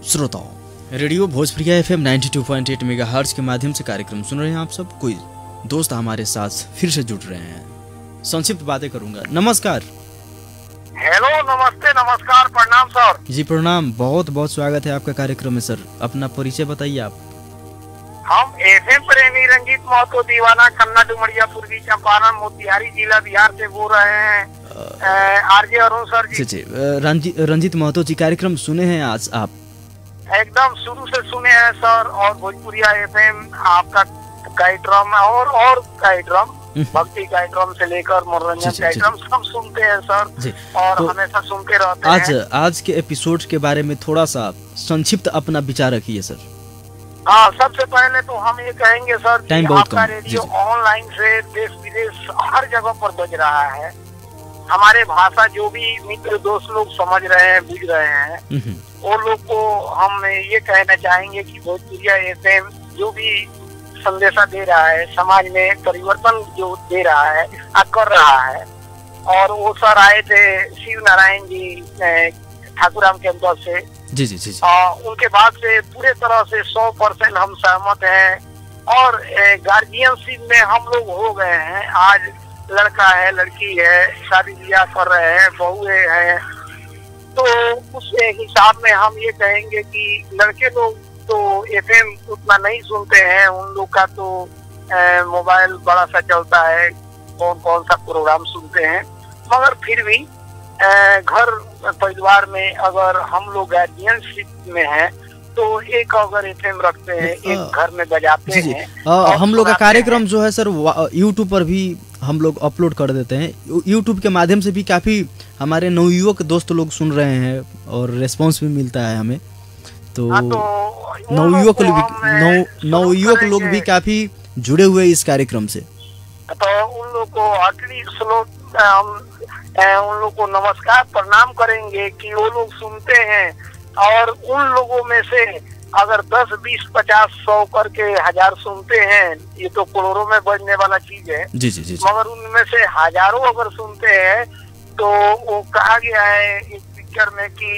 श्रोताओं, रेडियो भोजप्रिया FM 92.8 मेगाहर्ट्ज के माध्यम से कार्यक्रम सुन रहे हैं आप सब। कोई दोस्त हमारे साथ फिर से जुड़ रहे हैं, संक्षिप्त बातें करूंगा। नमस्कार। हेलो, नमस्ते, नमस्कार, प्रणाम सर। जी प्रणाम, बहुत बहुत स्वागत है आपका कार्यक्रम में सर। अपना परिचय बताइए आप। हम एफएम प्रेमी रंजीत महतो दीवाना खन्ना डुमरिया पूर्वी चंपारण मोतिहारी जिला बिहार से बोल रहे हैं। आरजे अरुण सर जी। रंजीत महतो जी, कार्यक्रम सुने हैं आज आप? एकदम शुरू से सुने हैं सर, और भोजपुरिया एफएम आपका कार्यक्रम और कार्यक्रम भक्ति कार्यक्रम से लेकर मनोरंजन कार्यक्रम सब सुनते हैं सर, और तो हमेशा सुनते रहते हैं। आज के एपिसोड के बारे में थोड़ा सा संक्षिप्त अपना विचार रखिए सर। हाँ, सबसे पहले तो हम ये कहेंगे सर कि आपका रेडियो ऑनलाइन से देश विदेश हर जगह पर बज रहा है। हमारे भाषा जो भी मित्र दोस्त लोग समझ रहे हैं, बुझ रहे हैं, वो लोग को हम ये कहना चाहेंगे कि भोजपुरिया एफएम जो भी संदेशा दे रहा है, समाज में परिवर्तन जो दे रहा है, कर रहा है। और वो सर आए थे शिव नारायण जी ठाकुराम कैंपस से, जी जी जी, उनके बाद से पूरे तरह से 100% हम सहमत हैं। और गार्जियनशिप में हम लोग हो गए हैं। आज लड़का है, लड़की है, शादी ब्याह कर रहे हैं, बहुए हैं, तो उस हिसाब में हम ये कहेंगे कि लड़के लोग तो एफएम उतना नहीं सुनते हैं, उन लोग का तो मोबाइल बड़ा सा चलता है, कौन कौन सा प्रोग्राम सुनते हैं। मगर फिर भी घर परिवार में अगर हम लोग गार्जियनशिप में हैं तो एक अगर एफएम रखते हैं, एक घर में बजाते हैं। हम लोग का कार्यक्रम जो है सर यूट्यूब पर भी हम लोग अपलोड कर देते हैं। यूट्यूब के माध्यम से भी काफी हमारे नवयुवक दोस्त लोग सुन रहे हैं और रिस्पांस भी मिलता है हमें। तो नवयुवक लोग भी काफी जुड़े हुए इस कार्यक्रम से। तो उन लोग को उन लोग को नमस्कार प्रणाम करेंगे कि वो लोग सुनते हैं। और उन लोगों में से अगर 10, 20, 50, 100 करके 1000 सुनते हैं, ये तो करोड़ों में बजने वाला चीज है। जी जी जी। मगर उनमें से हजारों अगर सुनते हैं तो वो कहा गया है इस पिक्चर में कि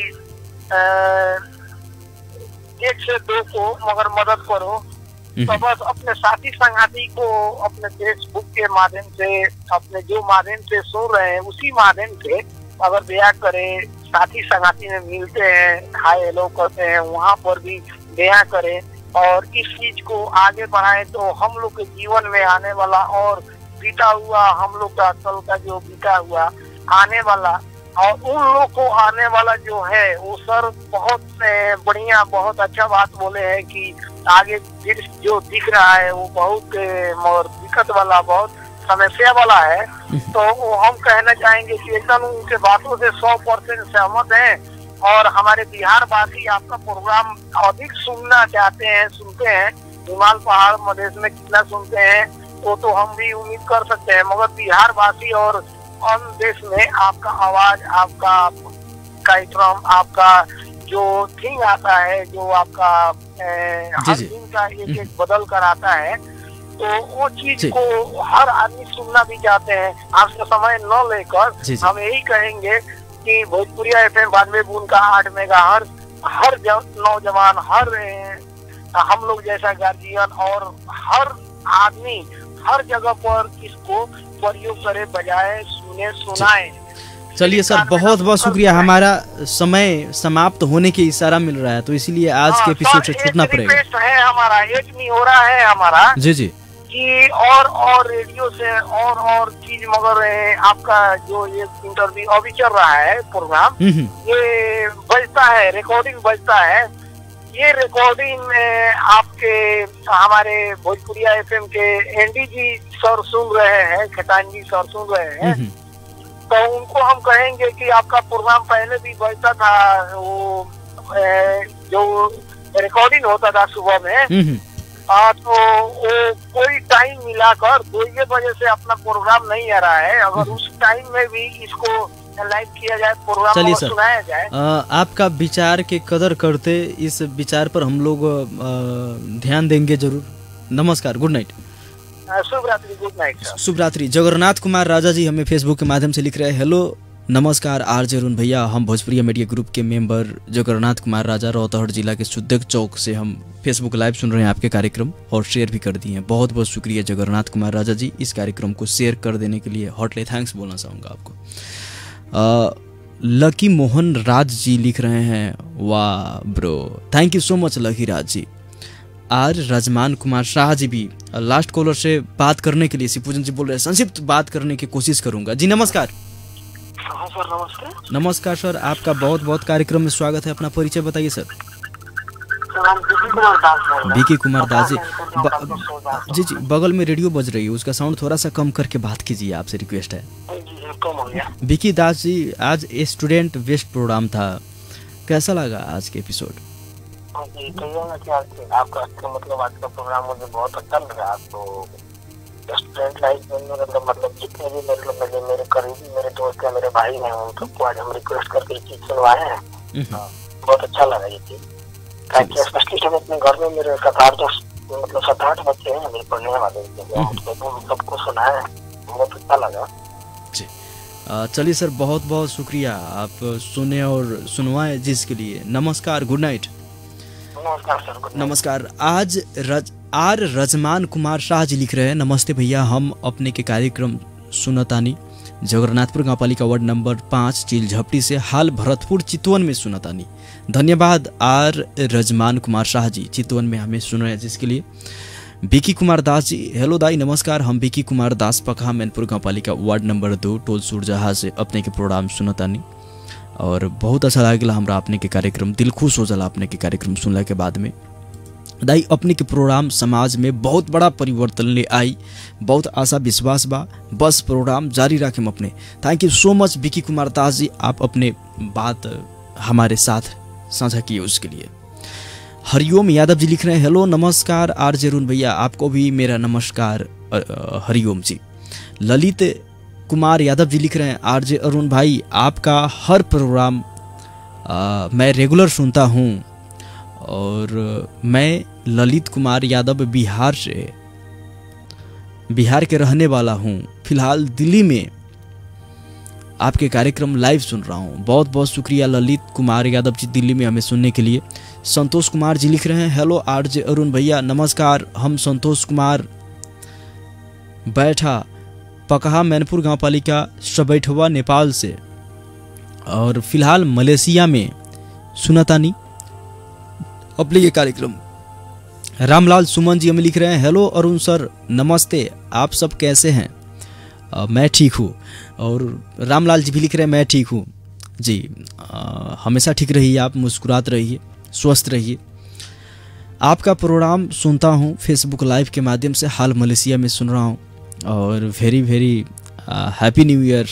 1 से 2 को मगर मदद करो। तो बस अपने साथी संगाती को अपने फेसबुक के माध्यम से, अपने जो माध्यम से सुन रहे हैं उसी माध्यम से अगर दया करें, साथी संगाती में मिलते हैं, हाय हेलो करते हैं, वहाँ पर भी दया करें और इस चीज को आगे बढ़ाएं। तो हम लोग के जीवन में आने वाला और बीता हुआ, हम लोग का कल का जो बीता हुआ आने वाला, और उन लोग को आने वाला जो है वो सर बहुत बढ़िया, बहुत अच्छा बात बोले हैं कि आगे जो दिख रहा है वो बहुत दिक्कत वाला, बहुत समस्या वाला है। तो वो हम कहना चाहेंगे कि एकदम उनके बातों से 100% सहमत हैं। और हमारे बिहार वासी आपका प्रोग्राम अधिक सुनना चाहते हैं, सुनते हैं। हिमाल पहाड़ मधेश में कितना सुनते हैं वो तो हम भी उम्मीद कर सकते हैं, मगर बिहार वासी और अन्य देश में आपका आवाज, आपका कार्यक्रम, आपका जो थिंग आता है, जो आपका हर दिन का एक बदल कर आता है, तो वो चीज को हर आदमी सुनना भी चाहते हैं। आपका समय न लेकर हम यही कहेंगे कि भोजपुरिया एफएम 92.8 मेगाहर्ट्ज हर नौजवान, हर हम लोग जैसा गार्जियन और हर आदमी हर जगह पर इसको प्रयोग करे, बजाए, सुने, सुनाए। चलिए सर, बहुत बहुत शुक्रिया। हमारा समय समाप्त होने के इशारा मिल रहा है, तो इसीलिए आज के एपिसोड से छूटना पड़ेगा। है हमारा एक नहीं हो रहा है हमारा जी जी कि और रेडियो से और चीज, मगर आपका जो ये इंटरव्यू अभी चल रहा है प्रोग्राम, ये बजता है, रिकॉर्डिंग बजता है। ये रिकॉर्डिंग में आपके हमारे भोजपुरिया एफएम के एनडी जी सर सुन रहे हैं, खेतान जी सर सुन रहे हैं, तो उनको हम कहेंगे कि आपका प्रोग्राम पहले भी बजता था, वो जो रिकॉर्डिंग होता था सुबह में, तो वो कोई टाइम मिलाकर 2 बजे से अपना प्रोग्राम नहीं आ रहा है। अगर उस टाइम में भी इसको लाइव किया जाए, प्रोग्राम सुनाया जाए। आपका विचार के कदर करते इस विचार पर हम लोग ध्यान देंगे जरूर। नमस्कार, गुड नाइट। शुभ रात्रि, गुड नाइट। शुभ रात्रि। जगन्नाथ कुमार राजा जी हमें फेसबुक के माध्यम से लिख रहे हैं, हेलो नमस्कार आरजे अरुण भैया, हम भोजपुरिया मीडिया ग्रुप के मेंबर जगन्नाथ कुमार राजा रोहतहट जिला के सुद्देक चौक से हम फेसबुक लाइव सुन रहे हैं आपके कार्यक्रम और शेयर भी कर दिए हैं। बहुत बहुत शुक्रिया जगन्नाथ कुमार राजा जी, इस कार्यक्रम को शेयर कर देने के लिए हॉटली थैंक्स बोलना चाहूँगा आपको। लकी मोहन राज जी लिख रहे हैं, वाह bro, thank you so much Lucky Raj ji. R Rajman Kumar Shah ji भी लास्ट कॉलर से बात करने के लिए शिवपूजन जी बोल रहे हैं, संक्षिप्त बात करने की कोशिश करूंगा। जी नमस्कार। हाँ सर नमस्कार। नमस्कार सर, आपका बहुत बहुत कार्यक्रम में स्वागत है। अपना परिचय बताइए सर। विकी कुमार दास जी। जी जी, बगल में रेडियो बज रही है, उसका साउंड थोड़ा सा कम करके बात कीजिए, आपसे रिक्वेस्ट है। विकी दास जी, आज स्टूडेंट बेस्ट प्रोग्राम था, कैसा लगा आज के एपिसोड? जी कहिए ना कि आपका मतलब आज का प्रोग्राम मुझे बहुत अच्छा लगा। आपको स्टूडेंट लाइफ में मतलब जितने भी मेरे करीबी मेरे दोस्त हैं, मेरे भाई हैं, उन सबको आज हम रिक्वेस्ट करके ये चीज सुनवाए हैं। बहुत अच्छा लगा ये चीज। स्पेशली हम अपने घर में मेरे 7-8 बच्चे हैं मेरे पढ़ने वाले, सबको सुनाए हैं, बहुत अच्छा लगा। चलिए सर, बहुत बहुत शुक्रिया, आप सुने और सुनवाए जिसके लिए। नमस्कार, गुड नाइट। नमस्कार सर, गुड नाइट। नमस्कार। आज आर रजमान कुमार शाह जी लिख रहे हैं, नमस्ते भैया, हम अपने के कार्यक्रम सुनतानी जगन्नाथपुर गाँव पालिका वार्ड नंबर 5 चील झपटी से, हाल भरतपुर चितवन में सुनतानी। धन्यवाद आर रजमान कुमार शाह जी, चितवन में हमें सुन रहे हैं जिसके लिए। विकी कुमार दास जी, हेलो दाई नमस्कार, हम विकी कुमार दास पकहा मैनपुर गाँव पालिका वार्ड नंबर 2 टोल सूरजहा से अपने के प्रोग्राम सुनतानी और बहुत अच्छा लागला हमरा अपने के कार्यक्रम, दिल खुश हो जाला अपने के कार्यक्रम सुनला के बाद में। दाई अपने के प्रोग्राम समाज में बहुत बड़ा परिवर्तन ले आई, बहुत आशा विश्वास बा, बस प्रोग्राम जारी रखें अपने। Thank you so much Vicky Kumar Das ji, आप अपने बात हमारे साथ साझा किए उसके लिए। हरिओम यादव जी लिख रहे हैं, हेलो नमस्कार आरजे अरुण भैया, आपको भी मेरा नमस्कार हरिओम जी। ललित कुमार यादव जी लिख रहे हैं, आरजे अरुण भाई आपका हर प्रोग्राम मैं रेगुलर सुनता हूँ और मैं ललित कुमार यादव बिहार के रहने वाला हूँ, फिलहाल दिल्ली में आपके कार्यक्रम लाइव सुन रहा हूँ। बहुत बहुत शुक्रिया ललित कुमार यादव जी, दिल्ली में हमें सुनने के लिए। संतोष कुमार जी लिख रहे हैं, हेलो आरजे अरुण भैया नमस्कार, हम संतोष कुमार बैठा पकहा मैनपुर गाँव पालिका सबैठवा नेपाल से और फिलहाल मलेशिया में सुनतानी अपने ये कार्यक्रम। रामलाल सुमन जी हमें लिख रहे हैं, हेलो अरुण सर नमस्ते, आप सब कैसे हैं? मैं ठीक हूँ। और रामलाल जी भी लिख रहे हैं, मैं ठीक हूँ जी। हमेशा ठीक रहिए आप, मुस्कुराते रहिए, स्वस्थ रहिए। आपका प्रोग्राम सुनता हूँ फेसबुक लाइव के माध्यम से, हाल मलेशिया में सुन रहा हूँ और very very happy new year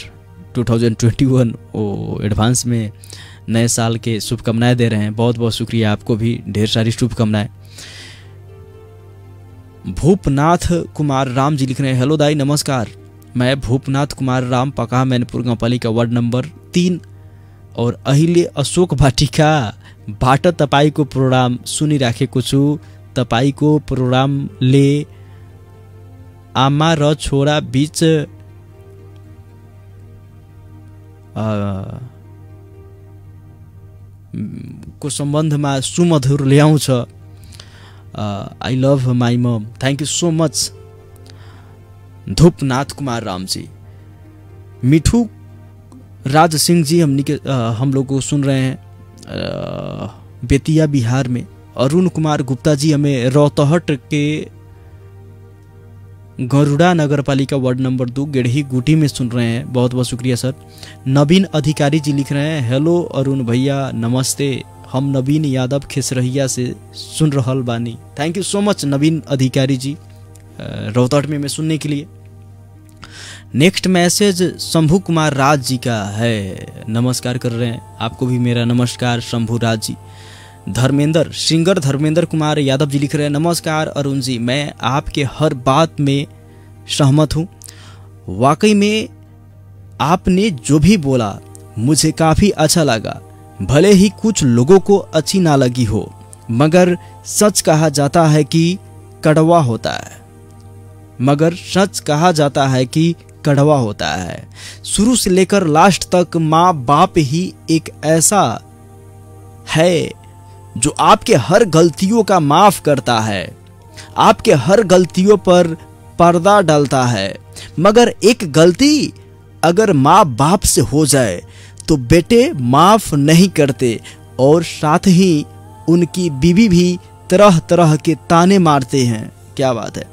2021 वो एडवांस में नए साल के शुभकामनाएं दे रहे हैं। बहुत बहुत शुक्रिया, आपको भी ढेर सारी शुभकामनाएं। भूपनाथ कुमार राम जी लिख रहे हैं, हेलो दाई नमस्कार, मैं भूपनाथ कुमार राम पकहा मैनपुर गाँव पालिका वार्ड नंबर 3 और अहिले अशोक भाटिका बाट तपाईको प्रोग्राम सुनिराखेको छु। तपाईको प्रोग्रामले आमा र छोरा बीच को सम्बन्धमा सुमधुर ल्याउँछ। आई love my mum. Thank you so much Dhupnath Kumar Ram ji. Mithu Raj Singh ji हम लोग को सुन रहे हैं बेतिया बिहार में। अरुण कुमार गुप्ता जी हमें रोहतहट के गरुड़ा नगर पालिका वार्ड नंबर 2 गेढ़ी गुटी में सुन रहे हैं। बहुत बहुत शुक्रिया सर। नवीन अधिकारी जी लिख रहे हैं, हेलो अरुण भैया नमस्ते, हम नवीन यादव खेसरहिया से सुन रहल बानी। थैंक यू सो मच नवीन अधिकारी जी रोहतहट में सुनने के लिए। नेक्स्ट मैसेज शंभू कुमार राज जी का है, नमस्कार कर रहे हैं, आपको भी मेरा नमस्कार शंभू राज जी। धर्मेंद्र सिंगर धर्मेंद्र कुमार यादव जी लिख रहे हैं, नमस्कार अरुण जी, मैं आपके हर बात में सहमत हूँ। वाकई में आपने जो भी बोला मुझे काफ़ी अच्छा लगा। भले ही कुछ लोगों को अच्छी ना लगी हो, मगर सच कहा जाता है कि कड़वा होता है, कड़वा होता है। शुरू से लेकर लास्ट तक माँ बाप ही एक ऐसा है जो आपके हर गलतियों का माफ करता है, आपके हर गलतियों पर पर्दा डालता है। मगर एक गलती अगर माँ बाप से हो जाए तो बेटे माफ नहीं करते और साथ ही उनकी बीवी भी तरह तरह के ताने मारते हैं। क्या बात है।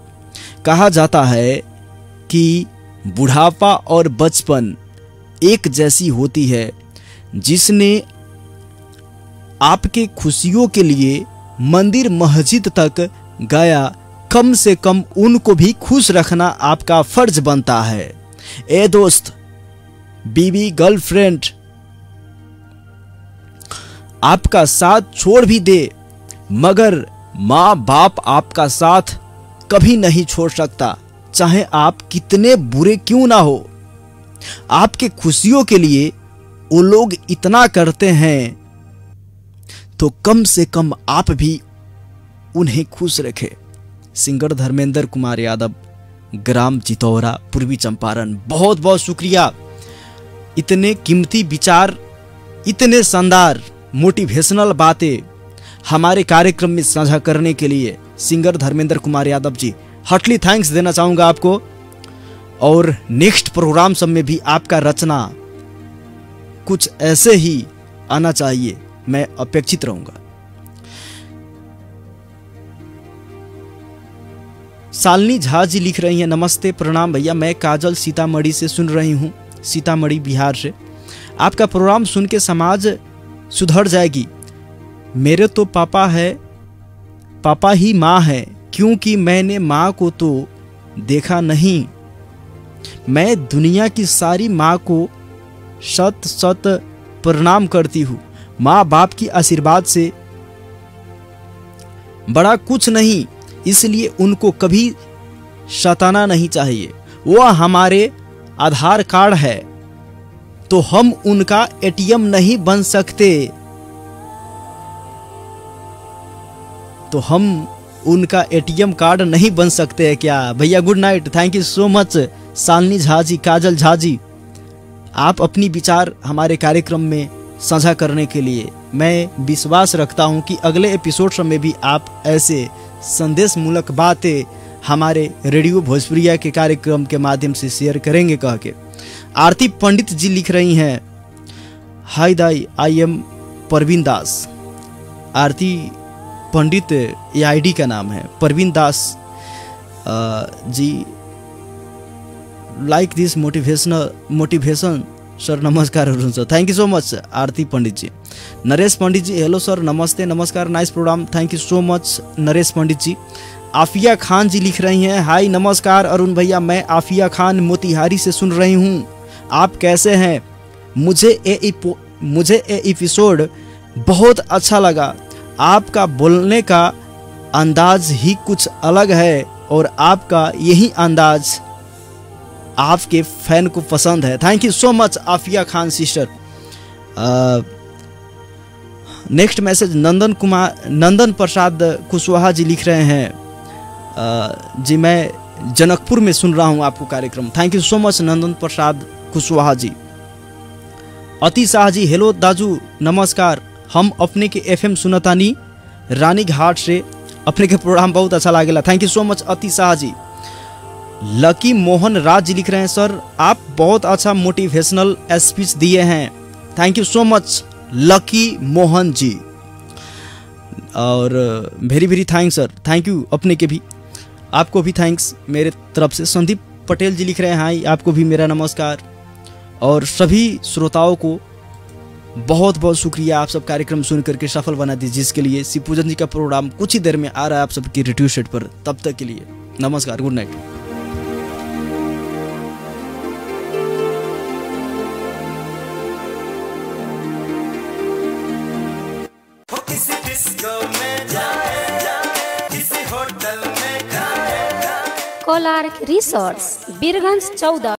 कहा जाता है कि बुढ़ापा और बचपन एक जैसी होती है। जिसने आपके खुशियों के लिए मंदिर मस्जिद तक गया, कम से कम उनको भी खुश रखना आपका फर्ज बनता है। ए दोस्त, बीवी, गर्लफ्रेंड आपका साथ छोड़ भी दे, मगर माँ बाप आपका साथ कभी नहीं छोड़ सकता, चाहे आप कितने बुरे क्यों ना हो। आपके खुशियों के लिए वो लोग इतना करते हैं, तो कम से कम आप भी उन्हें खुश रखें। सिंगर धर्मेंद्र कुमार यादव, ग्राम चितौरा, पूर्वी चंपारण। बहुत बहुत शुक्रिया। इतने कीमती विचार, इतने शानदार मोटिवेशनल बातें हमारे कार्यक्रम में साझा करने के लिए singer Dharmendra Kumar Yadav ji, Hartley thanks देना चाहूँगा आपको। और नेक्स्ट प्रोग्राम सब में भी आपका रचना कुछ ऐसे ही आना चाहिए, मैं अपेक्षित रहूँगा। शालिनी झा जी लिख रही हैं, नमस्ते, प्रणाम भैया, मैं काजल सीतामढ़ी से सुन रही हूँ, सीतामढ़ी बिहार से। आपका प्रोग्राम सुन के समाज सुधर जाएगी। मेरे तो पापा है, पापा ही माँ है, क्योंकि मैंने माँ को तो देखा नहीं। मैं दुनिया की सारी माँ को शत शत प्रणाम करती हूँ। माँ बाप की आशीर्वाद से बड़ा कुछ नहीं, इसलिए उनको कभी सताना नहीं चाहिए। वह हमारे आधार कार्ड है, तो हम उनका एटीएम नहीं बन सकते, तो हम उनका एटीएम कार्ड नहीं बन सकते हैं क्या भैया। Good night, thank you so much Shalini Jha ji, Kajal Jha ji, आप अपनी विचार हमारे कार्यक्रम में साझा करने के लिए। मैं विश्वास रखता हूं कि अगले एपिसोड में भी आप ऐसे संदेश मूलक बातें हमारे रेडियो भोजपुरिया के कार्यक्रम के माध्यम से शेयर करेंगे कह के। आरती पंडित जी लिख रही हैं, हाय दाई, आई एम परवीन दास। आरती पंडित ये आईडी का नाम है, Parveen Das ji like this motivation sir, नमस्कार sir, thank you so much Aarti Pandit ji. Naresh Pandit ji, hello sir, नमस्ते, नमस्कार, nice programme, thank you so much Naresh Pandit ji. Afiya Khan ji लिख रही हैं, हाय नमस्कार अरुण भैया, मैं आफिया खान मोतिहारी से सुन रही हूँ, आप कैसे हैं। मुझे ये एपिसोड बहुत अच्छा लगा, आपका बोलने का अंदाज ही कुछ अलग है और आपका यही अंदाज आपके फैन को पसंद है। Thank you so much Afiya Khan sister. Next message Nandan Prasad Kushwaha ji लिख रहे हैं, जी मैं जनकपुर में सुन रहा हूं आपको कार्यक्रम। थैंक यू सो मच नंदन प्रसाद कुशवाहा जी। अति शाह जी, हेलो दाजू, नमस्कार, हम अपने के एफएम सुनतानी रानी घाट से, अपने के प्रोग्राम बहुत अच्छा लागेला। थैंक यू सो मच अति शाह जी। लकी मोहन राज जी लिख रहे हैं, सर आप बहुत अच्छा मोटिवेशनल स्पीच दिए हैं, thank you so much Lucky Mohan ji. और very very thanks sir, thank you अपने के भी, आपको भी थैंक्स मेरे तरफ से। संदीप पटेल जी लिख रहे हैं, हाई, आपको भी मेरा नमस्कार। और सभी श्रोताओं को बहुत बहुत शुक्रिया, आप सब कार्यक्रम सुन करके सफल बना दीजिए, जिसके लिए शिव पूजन जी का प्रोग्राम कुछ ही देर में आ रहा है आप सबकी रेडियो सेट पर। तब तक के लिए नमस्कार, गुड नाइट। कोलार्क रिसोर्ट्स, बीरगंज 14।